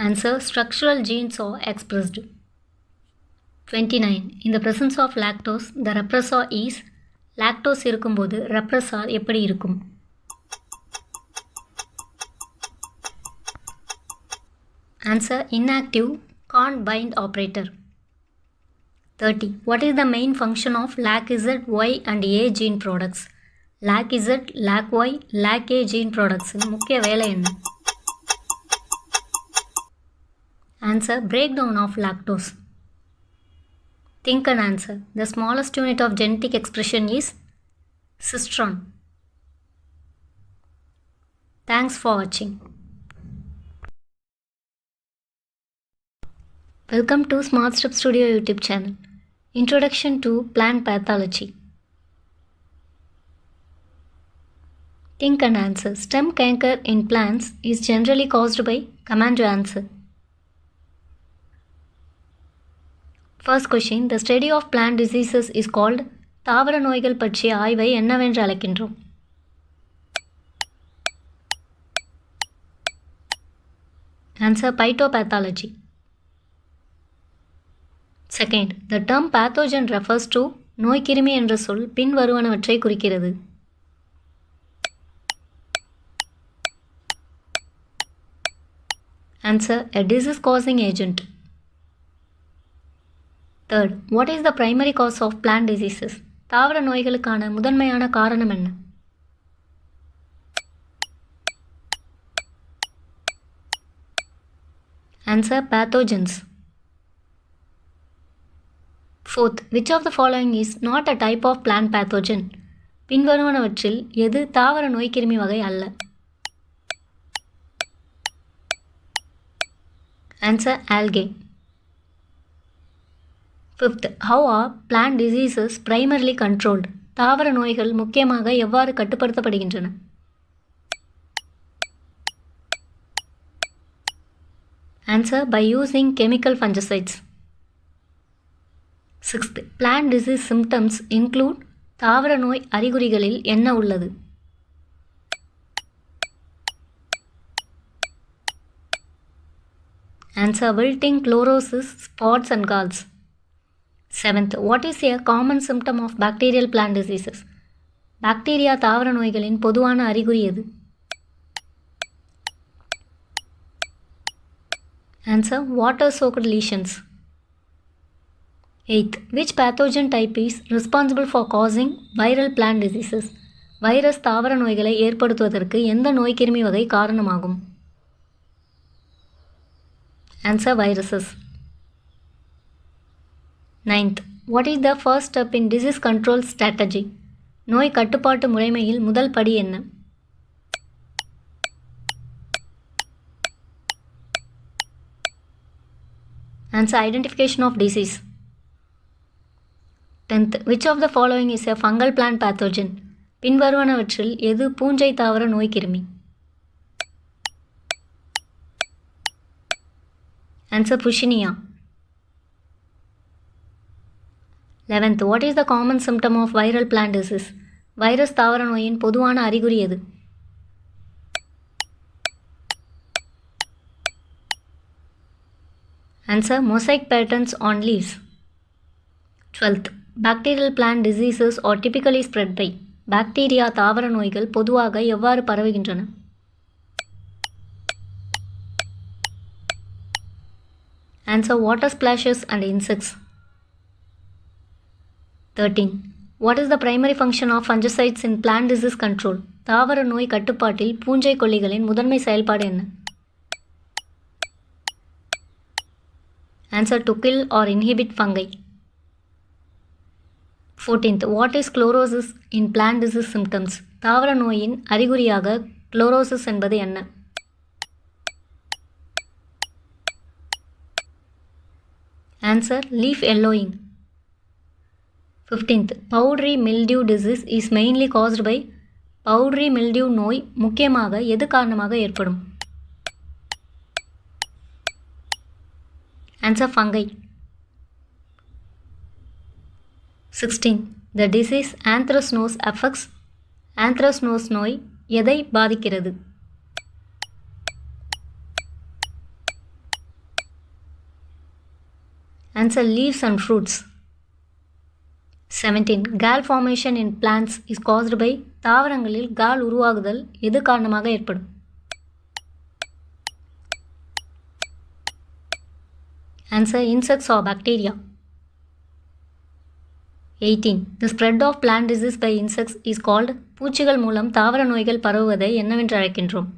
Answer structural genes are expressed. 29. In the presence of lactose, the repressor is. Lactose இருக்கும்போது repressor எப்படி இருக்கும்? Answer inactive, can't bind operator. 30. What is the main function of LAC-Z, Y and A gene products? LAC-Z, LAC-Y, LAC-A gene products முக்கிய வேலை என்ன? Answer breakdown of lactose. Think and answer. The smallest unit of genetic expression is cistron. Thanks for watching. Welcome to Smart Step Studio YouTube channel. Introduction to plant pathology. Think and answer. Stem canker in plants is generally caused by. Command to answer. First question. The study of plant diseases is called. தாவர நோய்கள் பற்றிய ஆய்வை என்னவென்று அழைக்கின்றோம்? Answer phytopathology. Second, the term pathogen refers to. நோய்க்கிருமி என்ற சொல் பின்வருவனவற்றை குறிக்கிறது. Answer a disease causing agent. Third, what is the primary cause of plant diseases? தாவர நோய்களுக்கான முதன்மையான காரணம் என்ன? Answer pathogens. Fourth, which of the following is not a type of plant pathogen? பின்வருவனவற்றில் எது தாவர நோய்க்கிருமி வகை அல்ல? Answer algae. Fifth, how are plant diseases primarily controlled? தாவர நோய்கள் முக்கியமாக எவ்வாறு கட்டுப்படுத்தப்படுகின்றன? Answer, by using chemical fungicides. Sixth, plant disease symptoms include தாவர நோய் அறிகுறிகளில் என்ன உள்ளது? Answer, wilting, chlorosis, spots and galls. Seventh, what is a common symptom of bacterial plant diseases? Bacteria தாவர நோய்களின் பொதுவான அறிகுறி எது? Answer, water-soaked lesions. Eighth, which pathogen type is responsible for causing viral plant diseases? Virus தாவர நோய்களை ஏற்படுத்துவதற்கு எந்த நோய்க்கிருமி வகை காரணமாகும்? Answer, viruses. Ninth, what is the first step in disease control strategy? நோய் கட்டுப்பாட்டு முறைமையில் முதல் படி என்ன? Answer, identification of disease. 10th, which of the following is a fungal plant pathogen? பின்வருவனவற்றில் எது பூஞ்சை தாவர நோய்க்கிருமி? Answer, Puccinia. 11th, what is the common symptom of viral plant disease? Virus தாவர நோயின் பொதுவான அறிகுறி எது? Answer, mosaic patterns on leaves. 12th, bacterial plant diseases are typically spread by. Bacteria தாவர நோய்கள் பொதுவாக எவ்வாறு பரவுகின்றன? Answer, water splashes and insects. 13. What is the primary function of fungicides in plant disease control? தாவர நோய் கட்டுப்பாட்டில் பூஞ்சை கொல்லிகளின் முதன்மை செயல்பாடு என்ன? Answer, to kill or inhibit fungi. 14th, what is chlorosis in plant disease symptoms? தாவர நோயின் அறிகுறியாக chlorosis என்பது என்ன? Answer, leaf yellowing. 15th, powdery mildew disease is mainly caused by. powdery mildew நோய் முக்கியமாக எது காரணமாக ஏற்படும்? Answer, fungi. 16. The disease anthracnose affects. anthracnose நோய் எதை பாதிக்கிறது? Answer, leaves and fruits. 17. Gall formation in plants is caused by. தாவரங்களில் கால் உருவாகுதல் எது காரணமாக ஏற்படும்? Answer, insects or bacteria. 18. The spread of plant disease by insects is called. பூச்சிகள் மூலம் தாவர நோய்கள் பரவுவதை என்னவென்று அழைக்கின்றோம்?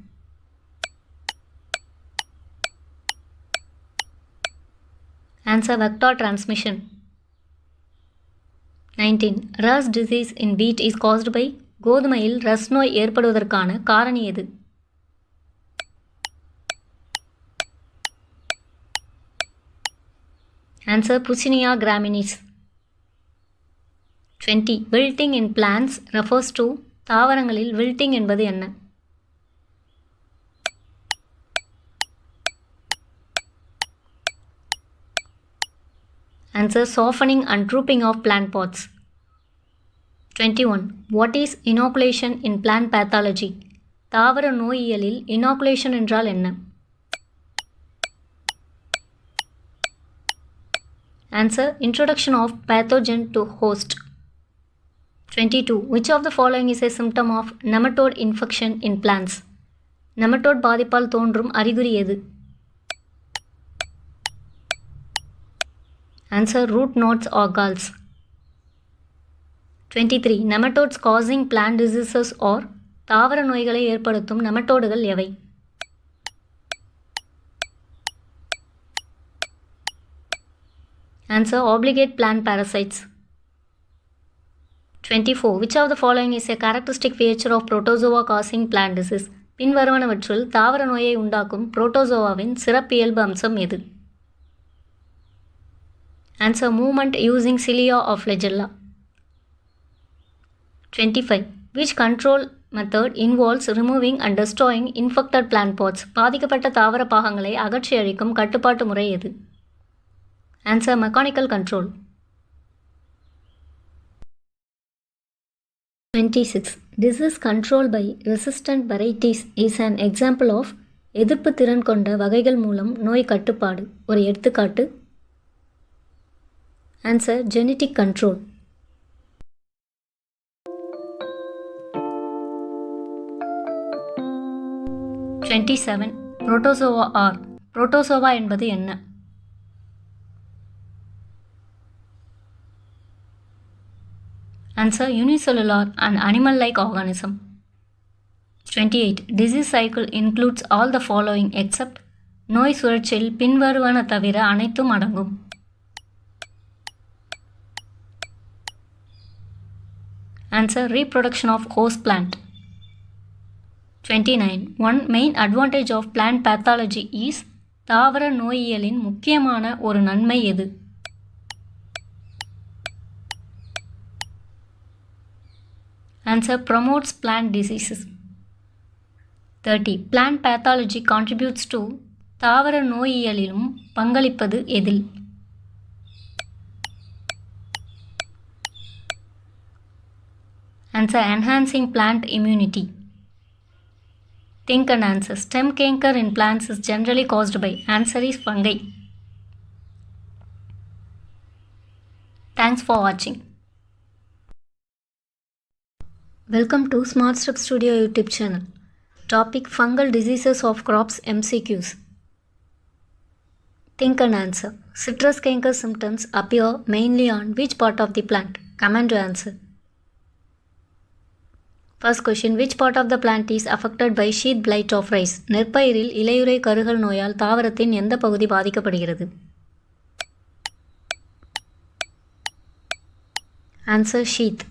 Answer, vector transmission. 19. Rust disease in wheat is caused by. கோதுமையில் ரஸ் நோய் ஏற்படுவதற்கான காரணி எது? Answer, Puccinia graminis. 20. Wilting in plants refers to. தாவரங்களில் wilting என்பது என்ன? Answer, softening and drooping of plant pods. 21. What is inoculation in plant pathology? தாவர நோயியலில் inoculation என்றால் என்ன? Answer, introduction of pathogen to host. 22. Which of the following is a symptom of nematode infection in plants? nematode பாதிப்பால் தோன்றும் அறிகுறி எது? Answer, root knots or galls. 23. Nematodes causing plant diseases or. தாவர நோய்களை ஏற்படுத்தும் நெமட்டோடுகள் எவை? Answer, obligate plant parasites. 24. Which of the following is a characteristic feature of protozoa causing plant disease? பின்வருவனவற்றுள் தாவர நோயை உண்டாக்கும் புரோட்டோசோவாவின் சிறப்பியல்பு அம்சம் எது? Answer, movement using cilia or flagella. 25. Which control method involves removing and destroying infected plant pods. பாதிக்கப்பட்ட தாவர பாகங்களை அகற்றி அழிக்கும் கட்டுப்பாட்டு முறை எது? Answer mechanical control. 26. Disease control by resistant varieties is an example of எதிர்ப்பு திறன் கொண்ட வகைகள் மூலம் நோய் கட்டுப்பாடு. ஒரு எடுத்துக்காட்டு. Answer genetic control. 27. Protozoa are. Protozoa என்பது என்ன? Answer unicellular and animal-like organism. 28. Disease cycle includes all the following except நோய் சுழற்சியில் பின்வருவன தவிர அனைத்தும் அடங்கும். Answer reproduction of host plant. 29. One main advantage of plant pathology is தாவர நோயியலின் முக்கியமான ஒரு நன்மை எது? Answer promotes plant diseases. 30. Plant pathology contributes to தாவர நோயியலிலும் பங்களிப்பது எதில்? Answer enhancing plant immunity. Think and answer. Stem canker in plants is generally caused by. Answer is fungi. Thanks for watching. Welcome to Smart Step Studio YouTube channel. Topic fungal diseases of crops MCQs. Think and answer. Citrus canker symptoms appear mainly on which part of the plant? Comment to answer. First question. Which part of the plant is affected by sheath blight of rice? நெற்பயிரில் இலையுறை கருகல் நோயால் தாவரத்தின் எந்த பகுதி பாதிக்கப்படுகிறது? Answer sheath.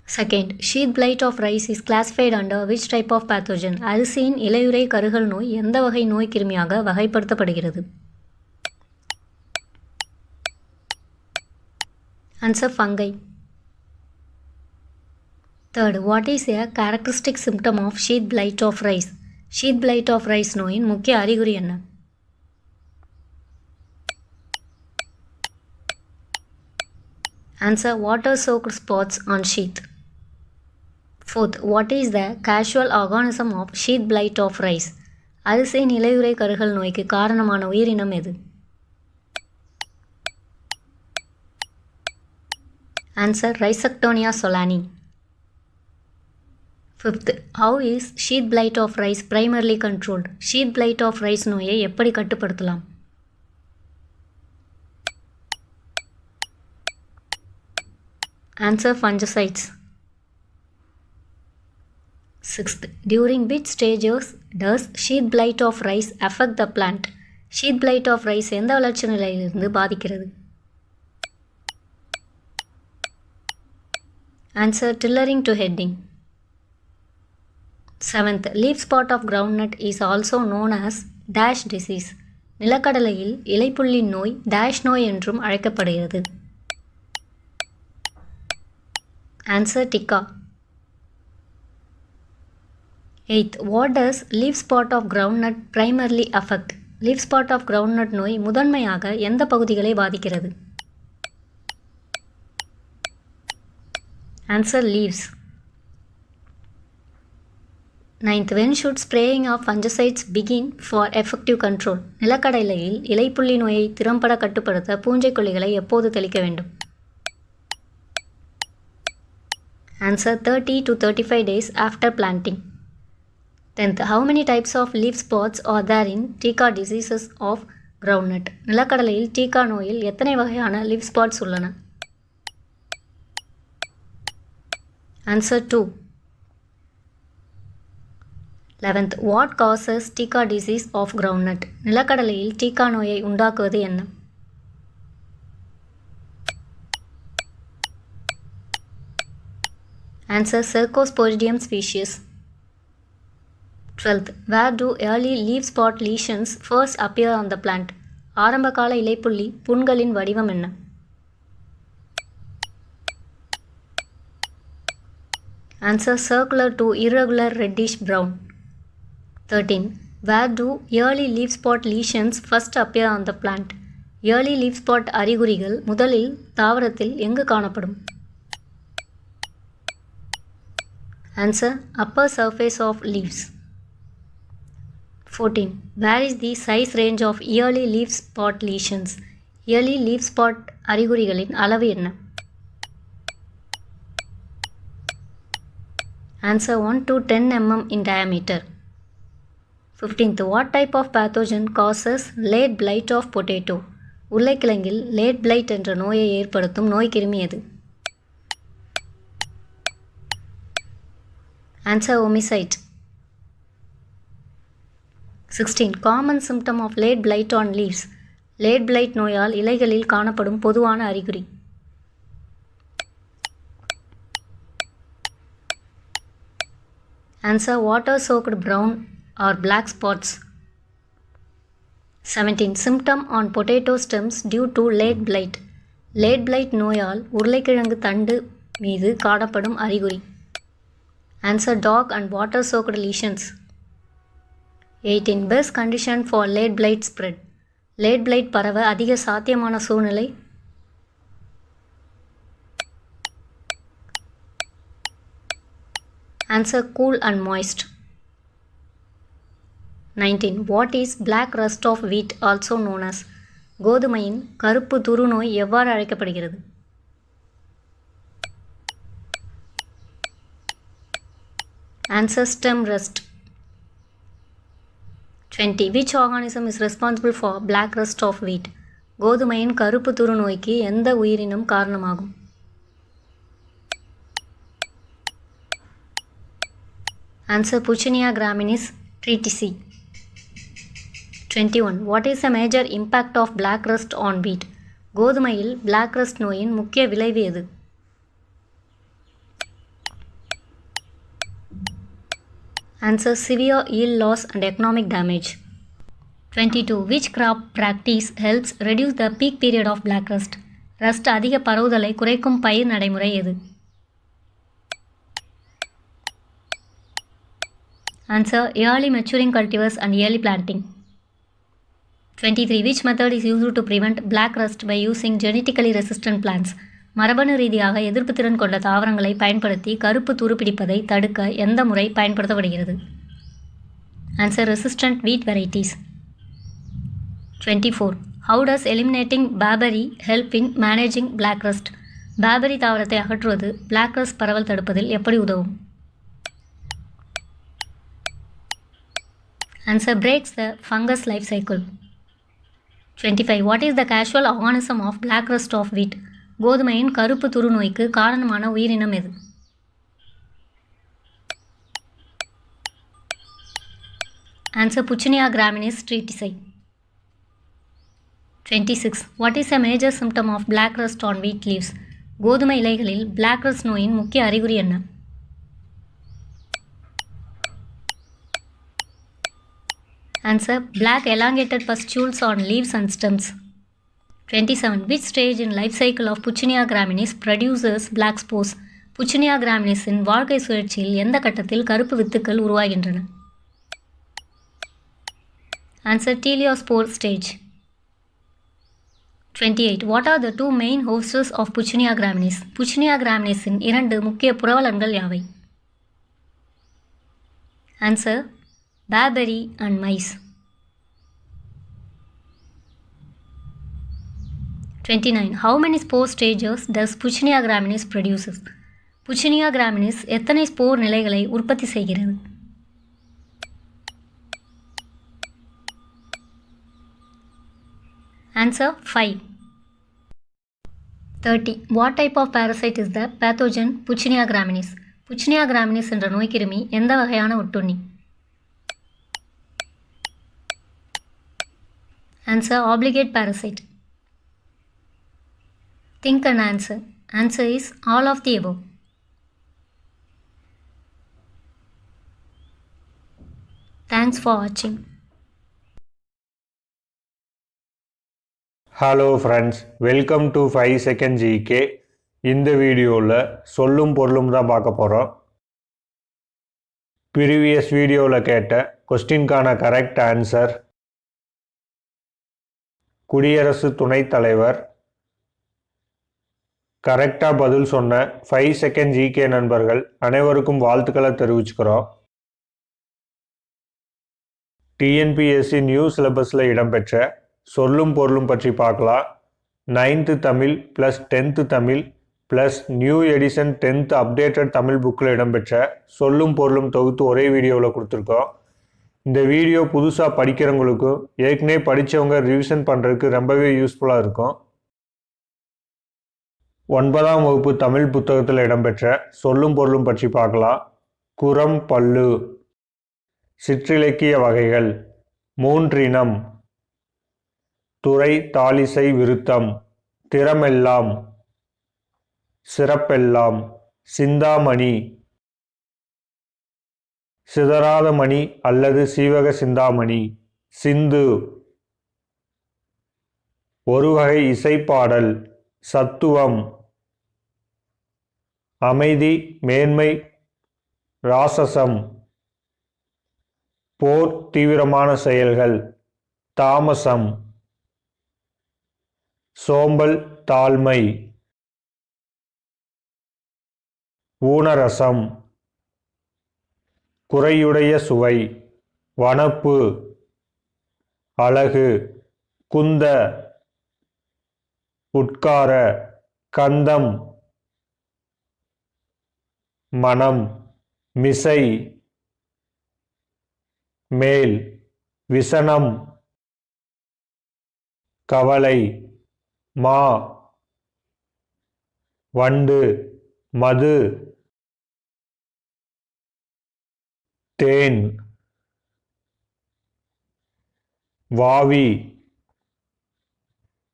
Second. Sheath blight of rice is classified under which type of pathogen? அரிசியின் இலையுறை கருகல் நோய் எந்த வகை நோய் கிருமியாக வகைப்படுத்தப்படுகிறது? Answer fungi. Third, what is a characteristic symptom of sheath blight of rice? Sheath blight of rice நோயின் முக்கிய அறிகுறி என்ன? Answer water soaked spots on sheath. Fourth, what is the causal organism of sheath blight of rice? அரிசியின் இலையுறை கருகல் நோய்க்கு காரணமான உயிரினம் எது? Answer Rhizoctonia solani. Fifth, how is sheath blight of rice primarily controlled? Sheath blight of rice நோயை எப்படி கட்டுப்படுத்தலாம்? Answer fungicides. Sixth, during which stages does sheath blight of rice affect the plant? Sheath blight of rice எந்த வளர்ச்சி நிலையிலிருந்து பாதிக்கிறது? Answer tillering to heading. Seventh, leaf spot of groundnut is also known as dash disease. நிலக்கடலையில் இலைப்புள்ளி நோய் dash நோய் என்றும் அழைக்கப்படுகிறது. Answer tika. Eighth, what does leaf spot of groundnut primarily affect? Leaf spot of groundnut நோய் முதன்மையாக எந்த பகுதிகளை பாதிக்கிறது? Answer leaves. Ninth, when should spraying of fungicides begin for effective control? நிலக்கடலையில் இலைப்புள்ளி நோயை திறம்பட கட்டுப்படுத்த பூஞ்சைக்கொல்லிகளை எப்போது தெளிக்க வேண்டும்? Answer 30 to 35 days after planting. 10th, how many types of leaf spots are there in tika diseases of groundnut? நிலக்கடலையில் டீகா நோயில் எத்தனை வகையான leaf spots உள்ளன? Answer 2. 11th, what causes tika disease of groundnut? நிலக்கடலையில் டீகா நோயை உண்டாக்குவது என்ன? Answer Cercosporidium species. 12th, where do early leaf spot lesions first appear on the plant? ஆரம்பகால இலைப்புள்ளி புண்களின் வடிவம் என்ன? Answer circular to irregular reddish brown. 13. Where do early leaf spot lesions first appear on the plant? Early leaf spot அறிகுறிகள் முதலில் தாவரத்தில் எங்கு காணப்படும்? Answer upper surface of leaves. 14. Where is the size range of early leaf spot lesions? Early leaf spot அறிகுறிகளின் அளவு என்ன? Answer 1 to 10 mm in diameter. 15th. What type of pathogen causes late blight of potato? உருளைக்கிழங்கில் late blight என்ற நோயை ஏற்படுத்தும் நோய்க்கிருமி எது? Answer homicide. 16. Common symptom of late blight on leaves. Late flight நோயால் இலைகளில் காணப்படும் பொதுவான அறிகுறி. Answer water soaked brown or black spots. 17. Symptom on potato stems due to late blight. Late flight நோயால் உருளைக்கிழங்கு தண்டு மீது காணப்படும் அறிகுறி. Answer dog and water soaked lesions. 18. Best condition for late blight spread. Late flight பரவ அதிக சாத்தியமான சூழ்நிலை. Answer cool and moist. 19. What is black rust of wheat also known as? கோதுமையின் கருப்பு துரு நோய் எவ்வாறு அழைக்கப்படுகிறது? Answer stem rust. 20. Which organism is responsible for black rust of wheat? கோதுமையின் கருப்பு துரு நோய்க்கு எந்த உயிரினம் காரணமாகும்? Answer Puccinia graminis triticale. 21. What is the major impact of black rust on wheat? கோதுமையில் black rust நோயின் முக்கிய விளைவு எது? Answer severe yield loss and economic damage. 22. Which crop practice helps reduce the peak period of black rust? Rust அதிக பரவுதலை குறைக்கும் பயிர் நடைமுறை எது? Answer early maturing cultivars and early planting. 23. Which method is used to prevent black rust by using genetically resistant plants? மரபணு ரீதியாக எதிர்ப்பு திறன் கொண்ட தாவரங்களை பயன்படுத்தி கருப்பு துருப்பிடிப்பதை தடுக்க எந்த முறை பயன்படுத்தப்படுகிறது? Answer resistant wheat varieties. 24. How does eliminating barberry help in managing black rust? barberry தாவரத்தை அகற்றுவது black rust பரவல் தடுப்பதில் எப்படி உதவும்? Answer breaks the fungus life cycle. 25. What is the causal organism of black rust of wheat? கோதுமையின் கருப்பு துரு நோய்க்கு காரணமான உயிரினம் எது? Answer Puccinia graminis triticale. 26. What is a major symptom of black rust on wheat leaves? கோதுமை இலைகளில் black rust நோயின் முக்கிய அறிகுறி என்ன? Answer black elongated pustules on leaves and stems. 27. Which stage in life cycle of Puccinia graminis produces black spores? Puccinia graminis இன் வாழ்க்கை சுழற்சியில் எந்த கட்டத்தில் கருப்பு வித்துக்கள் உருவாகின்றன? Answer teleospore stage. 28. What are the two main hosts of Puccinia graminis? Puccinia graminis இன் இரண்டு முக்கிய புரவலன்கள் யாவை? Answer barberry and mice. 29. How many spore stages does Puccinia graminis produces? Puccinia graminis எத்தனை ஸ்போர் நிலைகளை உற்பத்தி செய்கிறது? Answer 5. 30. What type of parasite is the pathogen Puccinia graminis? Puccinia graminis என்ற நோய்க்கிருமி எந்த வகையான ஒட்டுண்ணி? Answer obligate parasite. Think and answer. Answer is all of the above. Thanks for watching. Hello friends, welcome to 5 second GK. இந்த வீடியோவில் சொல்லும் பொருளும் தான் பார்க்க போகிறோம். ப்ரீவியஸ் வீடியோவில் கேட்ட கொஸ்டின்கான கரெக்ட் ஆன்சர் குடியரசு துணைத் தலைவர். கரெக்டாக பதில் சொன்ன 5 செகண்ட் ஜிகே நண்பர்கள் அனைவருக்கும் வாழ்த்துக்களை தெரிவிச்சுக்கிறோம். டிஎன்பிஎஸ்சி நியூ சிலபஸில் இடம்பெற்ற சொல்லும் பொருளும் பற்றி பார்க்கலாம். 9th Tamil plus 10th Tamil plus new edition 10th updated Tamil புக்கில் இடம்பெற்ற சொல்லும் பொருளும் தொகுத்து ஒரே வீடியோவில் கொடுத்துருக்கோம். இந்த வீடியோ புதுசாக படிக்கிறவங்களுக்கும் ஏற்கனவே படித்தவங்க ரிவிஷன் பண்ணுறதுக்கு ரொம்பவே யூஸ்ஃபுல்லாக இருக்கும். 9ஆம் வகுப்பு தமிழ் புத்தகத்தில் இடம்பெற்ற சொல்லும் பொருளும் பற்றி பார்க்கலாம். குரம் பல்லு. சிற்றிலக்கிய வகைகள் 3 இனம். துறை தாளிசை விருத்தம். திறமெல்லாம். சிறப்பெல்லாம். சிந்தாமணி. சிதறாத மணி அல்லது சீவக சிந்தாமணி. சிந்து. ஒரு வகை இசைப்பாடல். சத்துவம். அமைதி மேன்மை ராசசம். போர் தீவிரமான செயல்கள். தாமசம். சோம்பல் தாழ்மை. ஊனரசம். குறையுடைய சுவை. வனப்பு. அழகு. குந்த. உட்கார. கந்தம். மனம். மிசை. மேல். விசனம். கவலை. மா. வண்டு. மது. தேன். வாவி.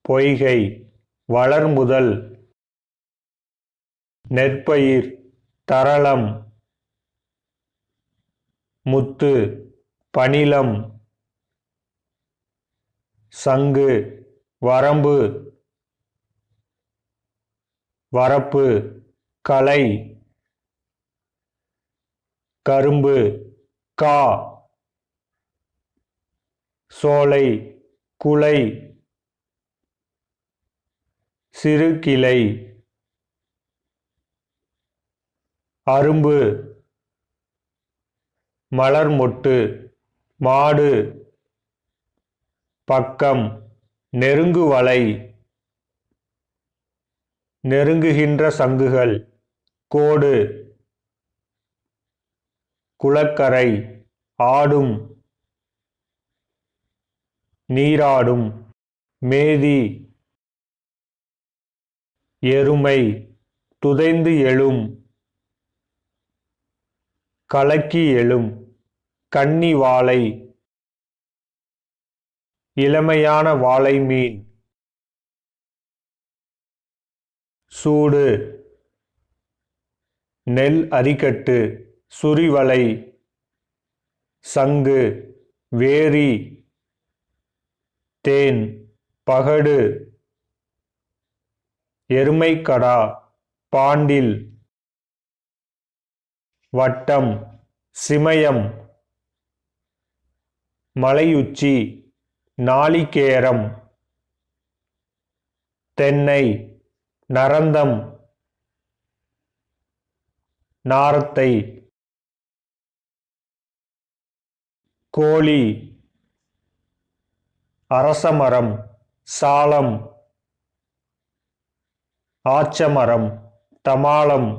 பொய்கை. வளர்முதல். நெற்பயிர். தரளம். முத்து. பணிலம். சங்கு. வரம்பு. வரப்பு. களை. கரும்பு. கா. சோலை. குலை. சிறு கிளை. அரும்பு. மலர் மொட்டு. மாடு. பக்கம். நெருங்குவலை. நெருங்குகின்ற சங்குகள். கோடு. குளக்கரை. ஆடும். நீராடும். மேதி. எருமை. துதைந்து எழும். கலக்கி எழும். கன்னி வாழை. இளமையான வாளை மீன். சூடு. நெல் அரிக்கட்டு. சுரிவலை. சங்கு. வேரி. தேன். பகடு. எருமைக்கடா. பாண்டில். வட்டம். சிமயம். மலையுச்சி. நாளிகேரம். தென்னை. நரந்தம். நாரத்தை. கோழி. அரசமரம். சாலம். ஆச்சமரம். தமாலம்.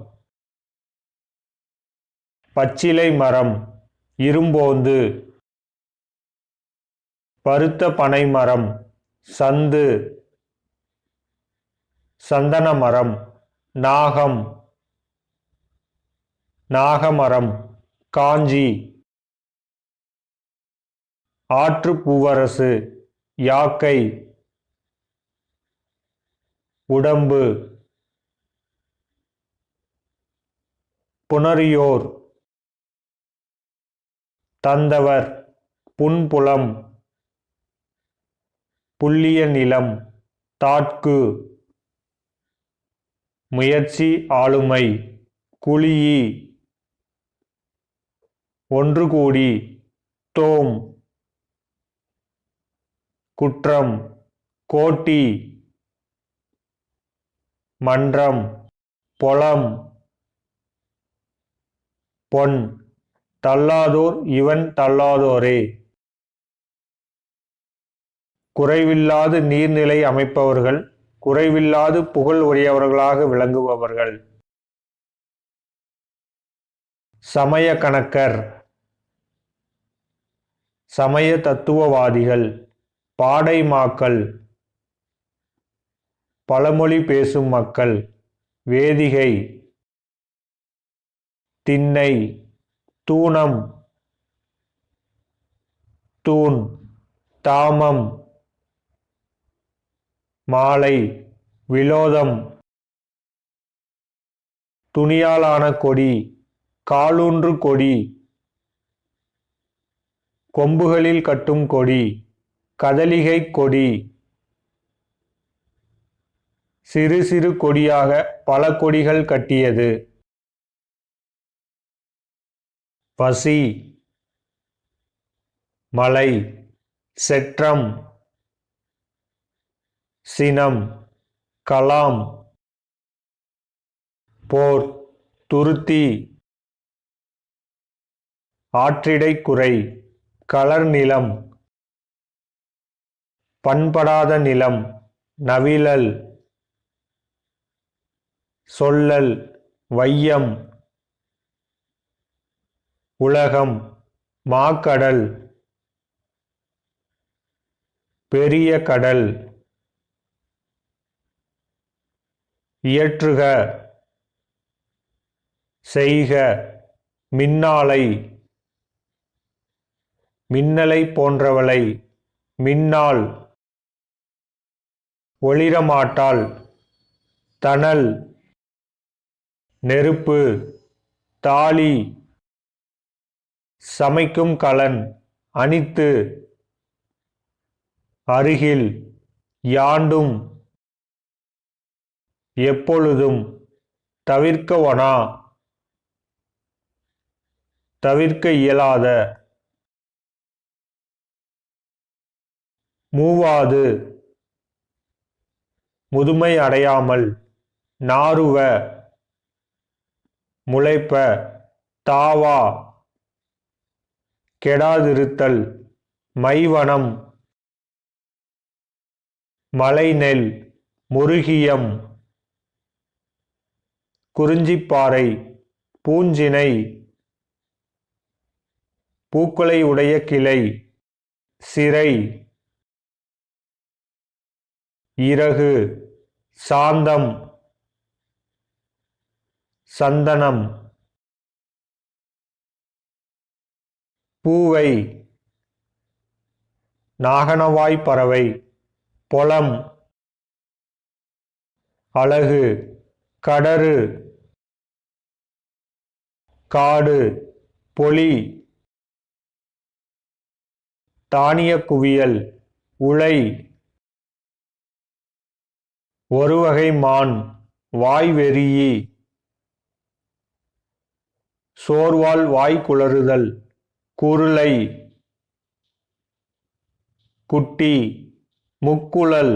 பச்சிலை மரம். இரும்போந்து. பருத்த பனை மரம். சந்து. சந்தன மரம். நாகம். நாகமரம். காஞ்சி. ஆற்றுப்பூவரசு. யாக்கை. உடம்பு. புணரியோர். தந்தவர். புன்புலம். புல்லிய நிலம். தாட்கு. முயற்சி ஆளுமை. குழியி. ஒன்று கூடி, தோம். குற்றம், கோட்டி. மன்றம், பொலம். பொன், தள்ளாதோர் இவன் தள்ளாதோரே. குறைவில்லாது நீர்நிலை அமைப்பவர்கள், குறைவில்லாது புகழ் உடையவர்களாக விளங்குபவர்கள். சமய கணக்கர், சமய தத்துவவாதிகள். பாடைமாக்கள், பழமொழி பேசும் மக்கள். வேதிகை, திண்ணை. தூணம், தூண். தாமம், மாலை. விலோதம், துணியாலான கொடி, காலூன்று கொடி. கொம்புகளில் கட்டும் கொடி, கதலிகை கொடி. சிறு சிறு கொடியாக பல கொடிகள் கட்டியது. பசி, மலை. செற்றம், சினம். கலாம், போர். துருத்தி, ஆற்றிடை குறை. கலர் நிலம், பண்படாத நிலம். நவிலல், சொல்லல். வையம், உலகம். மாக்கடல், பெரிய கடல். இயற்றுக, செய்க. மின்னாலை, மின்னலை போன்றவளை. மின்னாள், ஒளிரமாட்டாள். தணல், நெருப்பு. தாலி, சமைக்கும் கலன். அணித்து, அருகில். யாண்டும், எப்பொழுதும். தவிர்க்கவொணா, தவிர்க்க இயலாத. மூவாது, முதுமை அடையாமல். நாறுவ, முளைப்ப. தாவா, கெடாதிருத்தல். மைவனம், மலைநெல். முருகியம், குறிஞ்சிப்பாறை. பூஞ்சினை, பூக்களை உடைய கிளை. சிறை, இறகு. சாந்தம், சந்தனம். பூவை, நாகனவாய் பறவை. பொலம், அழகு. கடறு, காடு. பொலி, தானிய குவியல். உலை, ஒருவகை மான். வாய்வெறியி, சோர்வால் வாய் குளறுதல். குருளை, குட்டி. முக்குழல்,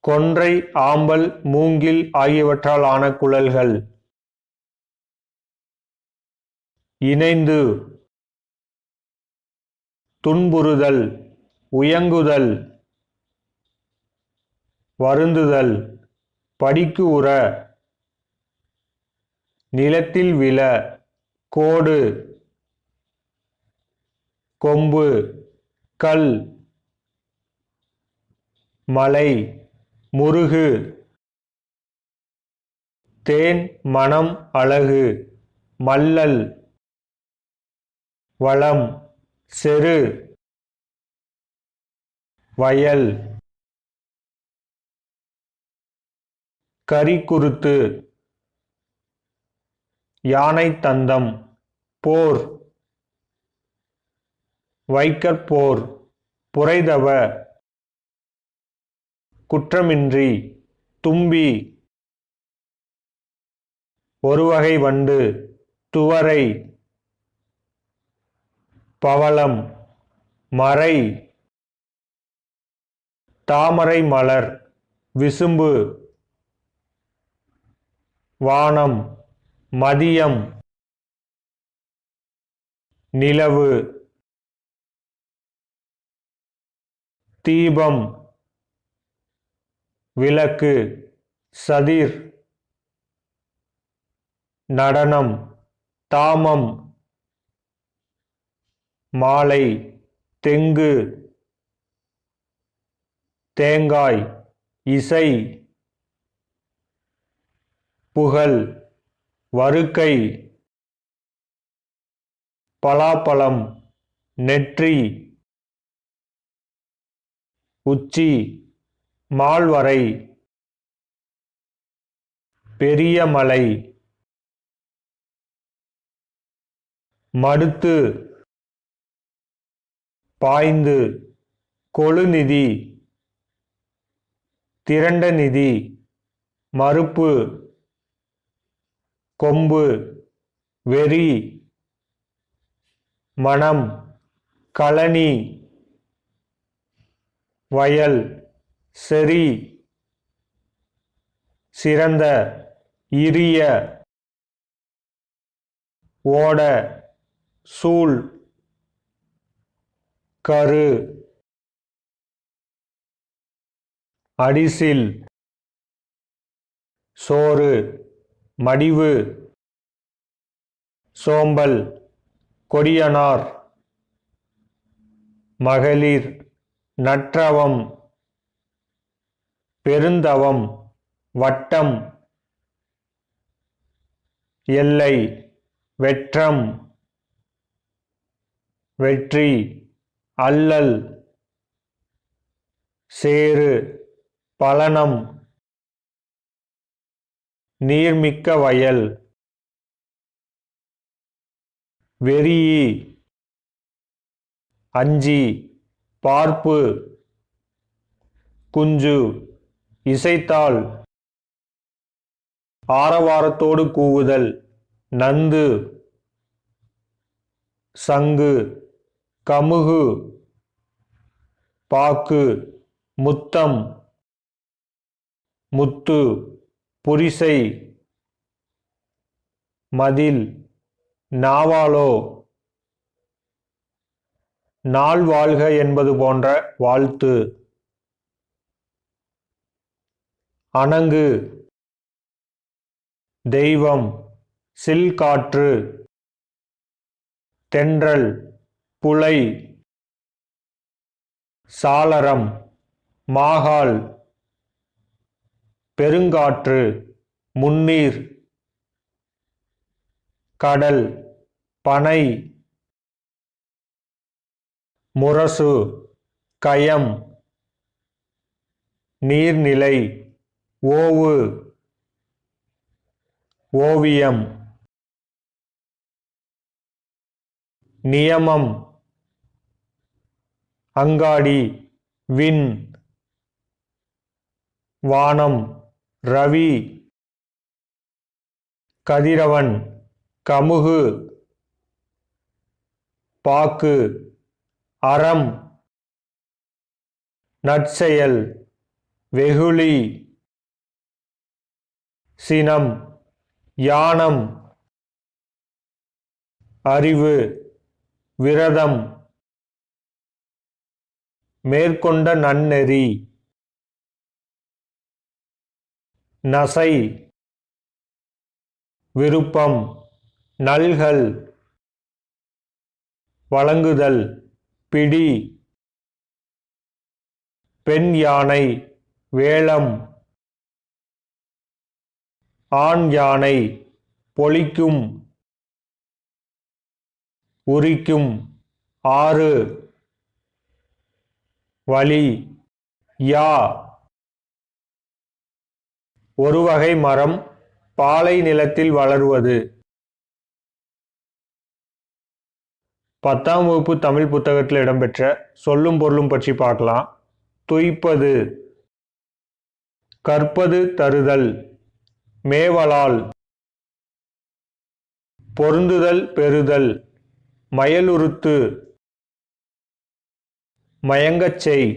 கொன்றை, ஆம்பல், மூங்கில் ஆகியவற்றால் ஆன குழல்கள். இணைந்து, துன்புறுதல். உயங்குதல், வருந்துதல். படிக்கு உற, நிலத்தில் விழ. கோடு, கொம்பு. கல், மலை. முருகு, தேன், மணம், அழகு. மல்லல், வளம். செரு, வயல். கரிக்குருத்து, யானை தந்தம். போர், வைக்கற்போர். புரைதவ, குற்றமின்றி. தும்பி, ஒருவகை வண்டு. துவரை, பவளம், மறை, தாமரை மலர், விசும்பு, வானம், மதியம், நிலவு, தீபம், விளக்கு, சதிர், நடனம், தாமம், மாலை, தெங்கு, தேங்காய், இசை, புகழ், வருக்கை, பலாப்பழம், நெற்றி, உச்சி, மால்வரை, பெரிய மலை, மடுத்து, பாய்ந்து, கொழுநிதி, திரண்ட நிதி, மறுப்பு, கொம்பு, வெறி, மனம், களனி, வயல், செறி, சிறந்த, இரிய, ஓட, சூள், கரு, அடிசில், சோறு, மடிவு, சோம்பல், கொடியனார், மகளிர், நற்றவம், பெருந்தவம், வட்டம், எல்லை, வெற்றம், வெற்றி, அல்லல், சேறு, பலனம், நீர்மிக்க வயல், வெறியி, அஞ்சி, பார்ப்பு, குஞ்சு, இசைத்தாள், ஆரவாரத்தோடு கூவுதல், நந்து, சங்கு, கமுகு, பாக்கு, முத்தம், முத்து, புரிசை, மதில், நாவாலோ, நாள் வாழ்க என்பது போன்ற வாழ்த்து. அணங்கு, தெய்வம், சில்காற்று, தென்றல், புலை, சாளரம், மாகால், பெருங்காற்று, முன்னீர், கடல், பனை, முரசு, கயம், நீர்நிலை, ஓவு, ஓவியம், நியமம், அங்காடி, விண், வானம், ரவி, கதிரவன், கமுகு, பாக்கு, அறம், நற்செயல், வெகுளி, சினம், யானம், அறிவு, விரதம், மேற்கொண்ட நன்னெறி, நசை, விருப்பம், நல்கல், வழங்குதல், பிடி, பெண் யானை, வேளம், ஆண் யானை, பொலிக்கும், உரிக்கும், ஆறு, வழி, யா, ஒரு வகை மரம், பாலை நிலத்தில் வளருவது. 10ஆம் வகுப்பு தமிழ் புத்தகத்தில் இடம்பெற்ற சொல்லும் பொருளும் பற்றி பார்க்கலாம். துய்ப்பது, கற்பது, தருதல், மேவலால், பொருந்துதல் பெறுதல், மயலுறுத்து, மயங்கச்செய்,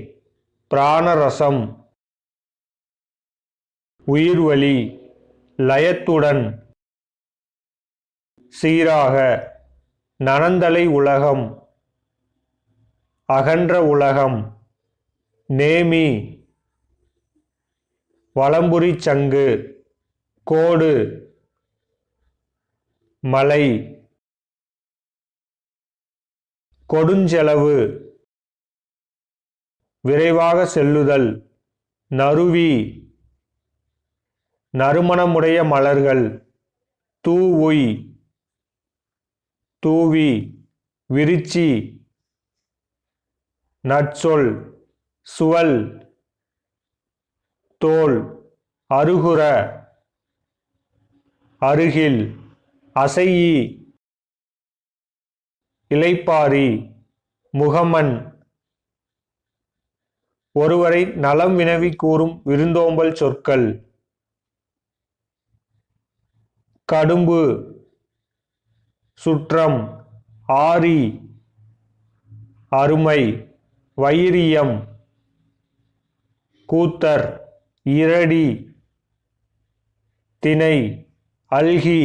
பிராணரசம், உயிர்வலி, லயத்துடன், சீராக, நனந்தலை உலகம், அகன்ற உலகம், நேமி, வலம்புரி சங்கு, கோடு, மலை, கொடுஞ்செலவு, விரைவாக செல்லுதல், நறுவி, நறுமணமுடைய மலர்கள், தூவுய், தூவி, விரிச்சி, நற்சொல், சுவல், தோல், அருகுற, அருகில், அசையி, இளைப்பாரி, முகமன், ஒருவரை நலம் வினவி கூறும் விருந்தோம்பல் சொற்கள், கடும்பு, சுற்றம், ஆரி, அருமை, வைரியம், கூத்தர், இரடி, திணை, அல்கி,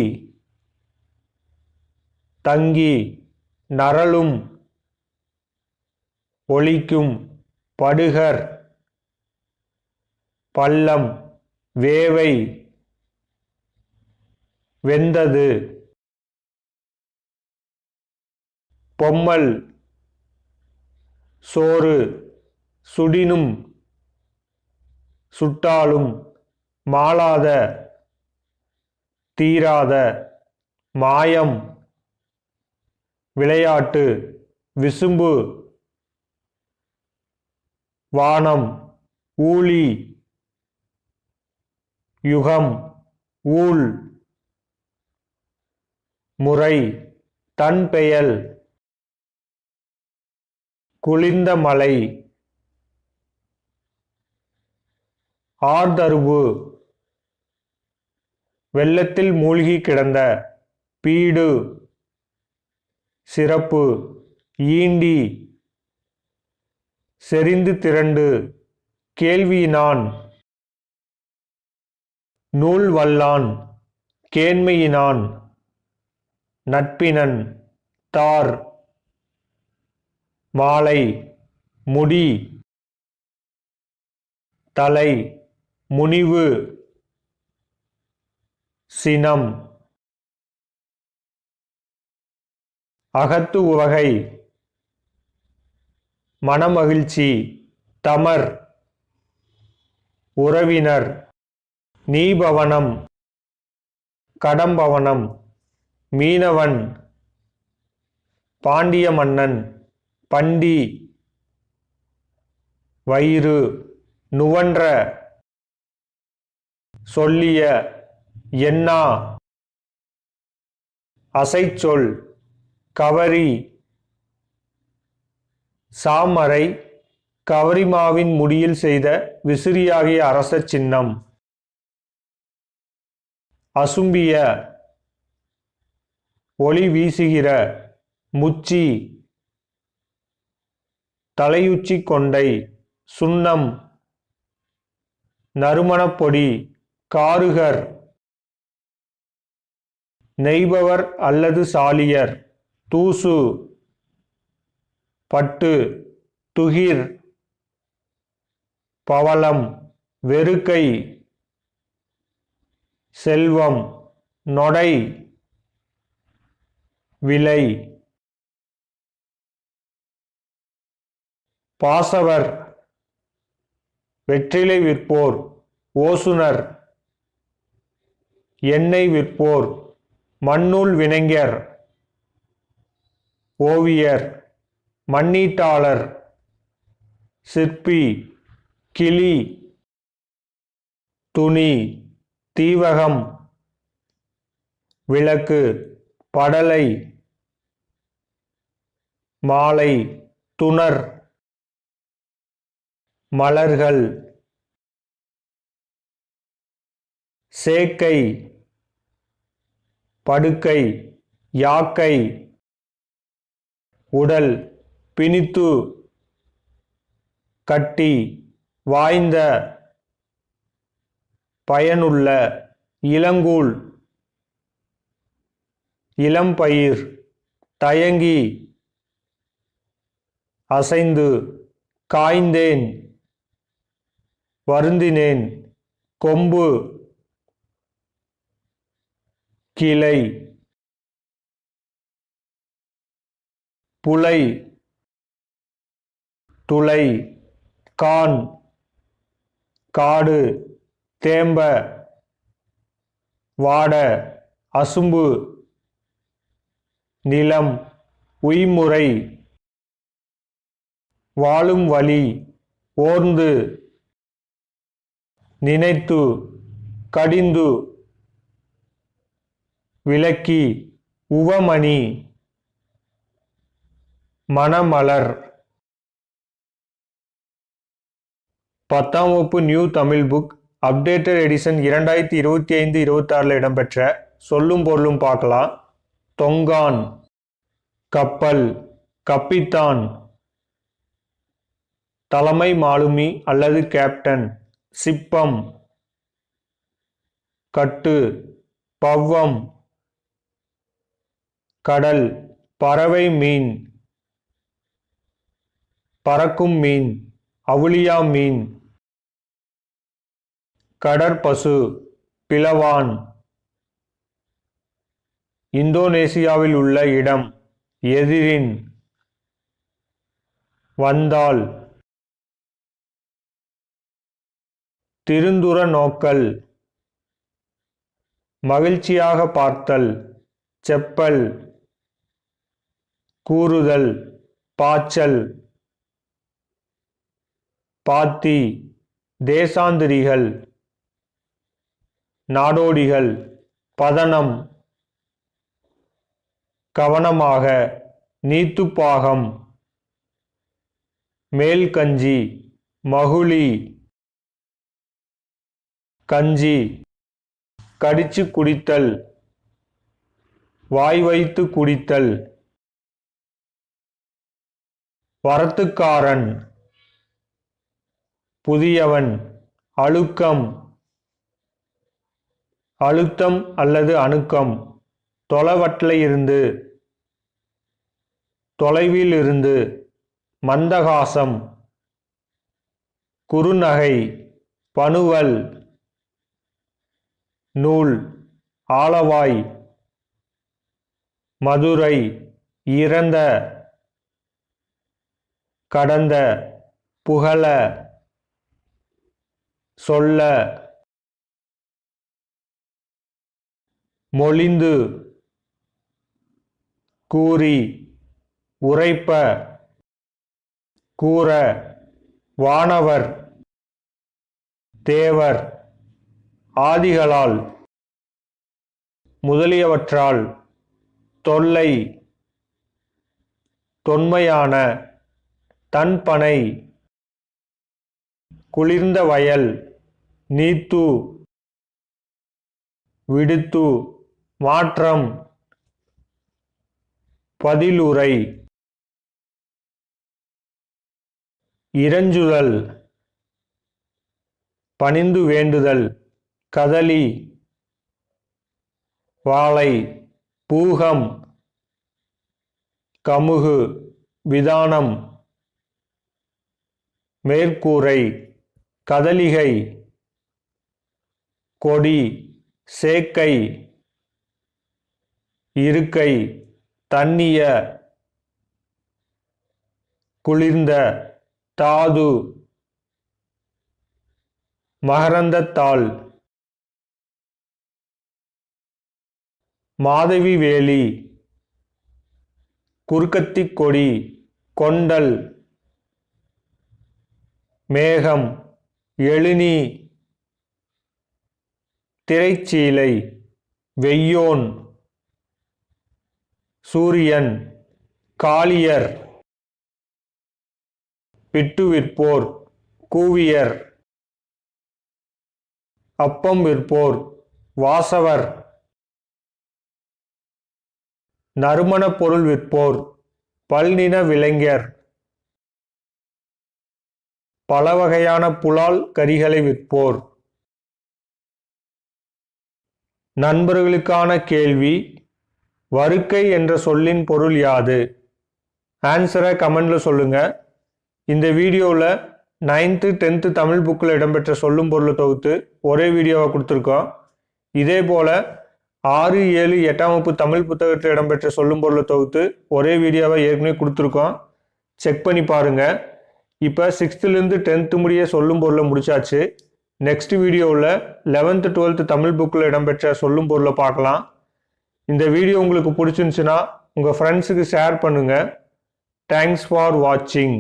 தங்கி, நரலும், ஒலிக்கும், படுகர், பள்ளம், வேவை, வெந்தது, பொம்மல், சோறு, சுடினும், சுட்டாலும், மாளாத, தீராத, மாயம், விளையாட்டு, விசும்பு, வானம், ஊழி, யுகம், ஊழ், முறை, தன்பெயல், குளிர்ந்த மலை, ஆர்தருவு, வெள்ளத்தில் மூழ்கி கிடந்த, பீடு, சிறப்பு, ஈண்டி, செறிந்து திரண்டு, கேள்வியினான், நூல் வல்லான், கேண்மையினான், நட்பினன், தார், மாலை, முடி, தலை, முனிவு, சினம், அகத்து உவகை, மனமகிழ்ச்சி, தமர், உறவினர், நீபவனம், கடம்பவனம், மீனவன், பாண்டிய மன்னன், பண்டி, வயிறு, நுவன்ற, சொல்லிய, எண்ணா, அசைச்சொல், கவரி, சாமரை, கவரிமாவின் முடியில் செய்த விசிறியாகிய அரச சின்னம், அசும்பிய, ஒளி வீசுகிற, முச்சி, தலையுச்சி கொண்டை, சுண்ணம், நறுமணப்பொடி, காருகர், நெய்பவர் அல்லது சாலியர், தூசு, பட்டு, துகிர், பவளம், வெறுக்கை, செல்வம், நொடை, விலை, பாசவர், வெற்றிலை விற்போர், ஓசுனர், எண்ணெய் விற்போர், மண்ணூல் வினைஞர், ஓவியர், மண்ணீட்டாளர், சிற்பி, கிளி, துணி, தீவகம், விளக்கு, படலை, மாலை, துணர், மலர்கள், சேக்கை, படுக்கை, யாக்கை உடல், பிணித்து கட்டி, வாய்ந்த பயனுள்ள, இளங்கூழ் இளம்பயிர், தயங்கி அசைந்து, காய்ந்தேன் வருந்தினேன், கொம்பு கிளை, புலை துளை, கான் காடு, தேம்ப வாட, அசும்பு நிலம், உய்முறை வாழும் வழி, ஓர்ந்து நினைத்து, கடிந்து விளக்கி, உவமணி மணமலர். 10ஆம் வகுப்பு new Tamil book updated edition 2025-26 இடம்பெற்ற சொல்லும் பொருளும் பார்க்கலாம். தொங்கான் கப்பல், கப்பித்தான் தலைமை மாலுமி அல்லது கேப்டன், சிப்பம் கட்டு, பவ்வம் கடல், பறவை மீன், பறக்கும் மீன், அவுளியா மீன், கடற்பசு, பிளவான். இந்தோனேசியாவில் உள்ள இடம், எதிரின், வந்தால், திருந்துற நோக்கல், மகிழ்ச்சியாக பார்த்தல், செப்பல், கூறுதல், பாய்ச்சல், பாத்தி, தேசாந்திரிகள், நாடோடிகள், பதனம், கவனமாக, நீத்துப்பாகம், மேல்கஞ்சி, மகுளி, கஞ்சி, கடிச்சு குடித்தல், வாய் வைத்து குடித்தல், வரத்துக்காரன், புதியவன், அழுக்கம், அழுத்தம் அல்லது அணுக்கம், தொலைவற்றிலிருந்து, தொலைவில் இருந்து, மந்தகாசம், குறுநகை, பணுவல், நூல், ஆலவாய், மதுரை, இறந்த, கடந்த, புகழ, சொல்ல, மொழிந்து, கூறி, உரைப்ப, கூற, வானவர், தேவர், ஆதிகளால், முதலியவற்றால், தொல்லை, தொன்மையான, தன்பனை, குளிர்ந்த வயல், நீத்து, விடுத்து, மாற்றம், பதிலுரை, இறைஞ்சுதல், பணிந்து வேண்டுதல், கதலி, வாழை, பூகம், கமுகு, விதானம், மேற்கூரை, கதலிகை, கொடி, சேக்கை, இருக்கை, தண்ணிய, குளிர்ந்த, தாது, மகரந்தத்தாள், மாதவி வேலி, குறுக்கத்திக் கொடி, கொண்டல், மேகம், எழுநி, திரைச்சீலை, வெய்யோன், சூரியன், காளியர், பிட்டு விற்போர், கூவியர், அப்பம் விற்போர், வாசவர், நறுமணப் பொருள் விற்போர், பல்நின விலைஞர், பல வகையான புலால் கறிகளை விற்போர். நண்பர்களுக்கான கேள்வி, வருக்கை என்ற சொல்லின் பொருள் யாது? ஆன்சரை கமெண்ட்ல சொல்லுங்க. இந்த வீடியோவில் 9th 10th தமிழ் புக்கில் இடம்பெற்ற சொல்லும் பொருளை தொகுத்து ஒரே வீடியோவாக கொடுத்துருக்கோம். இதே போல் 6, 7, 8ஆம் வகுப்பு தமிழ் புத்தகத்தில் இடம்பெற்ற சொல்லும் பொருளை தொகுத்து ஒரே வீடியோவாக ஏற்கனவே கொடுத்துருக்கோம். செக் பண்ணி பாருங்கள். இப்போ 6th 10th முடிய சொல்லும் பொருளை முடிச்சாச்சு. நெக்ஸ்ட் வீடியோவில் 11th 12th தமிழ் புக்கில் இடம்பெற்ற சொல்லும் பொருளை பார்க்கலாம். இந்த வீடியோ உங்களுக்கு பிடிச்சிருந்துச்சுன்னா உங்கள் ஃப்ரெண்ட்ஸுக்கு ஷேர் பண்ணுங்கள். தேங்க்ஸ் ஃபார் வாட்சிங்.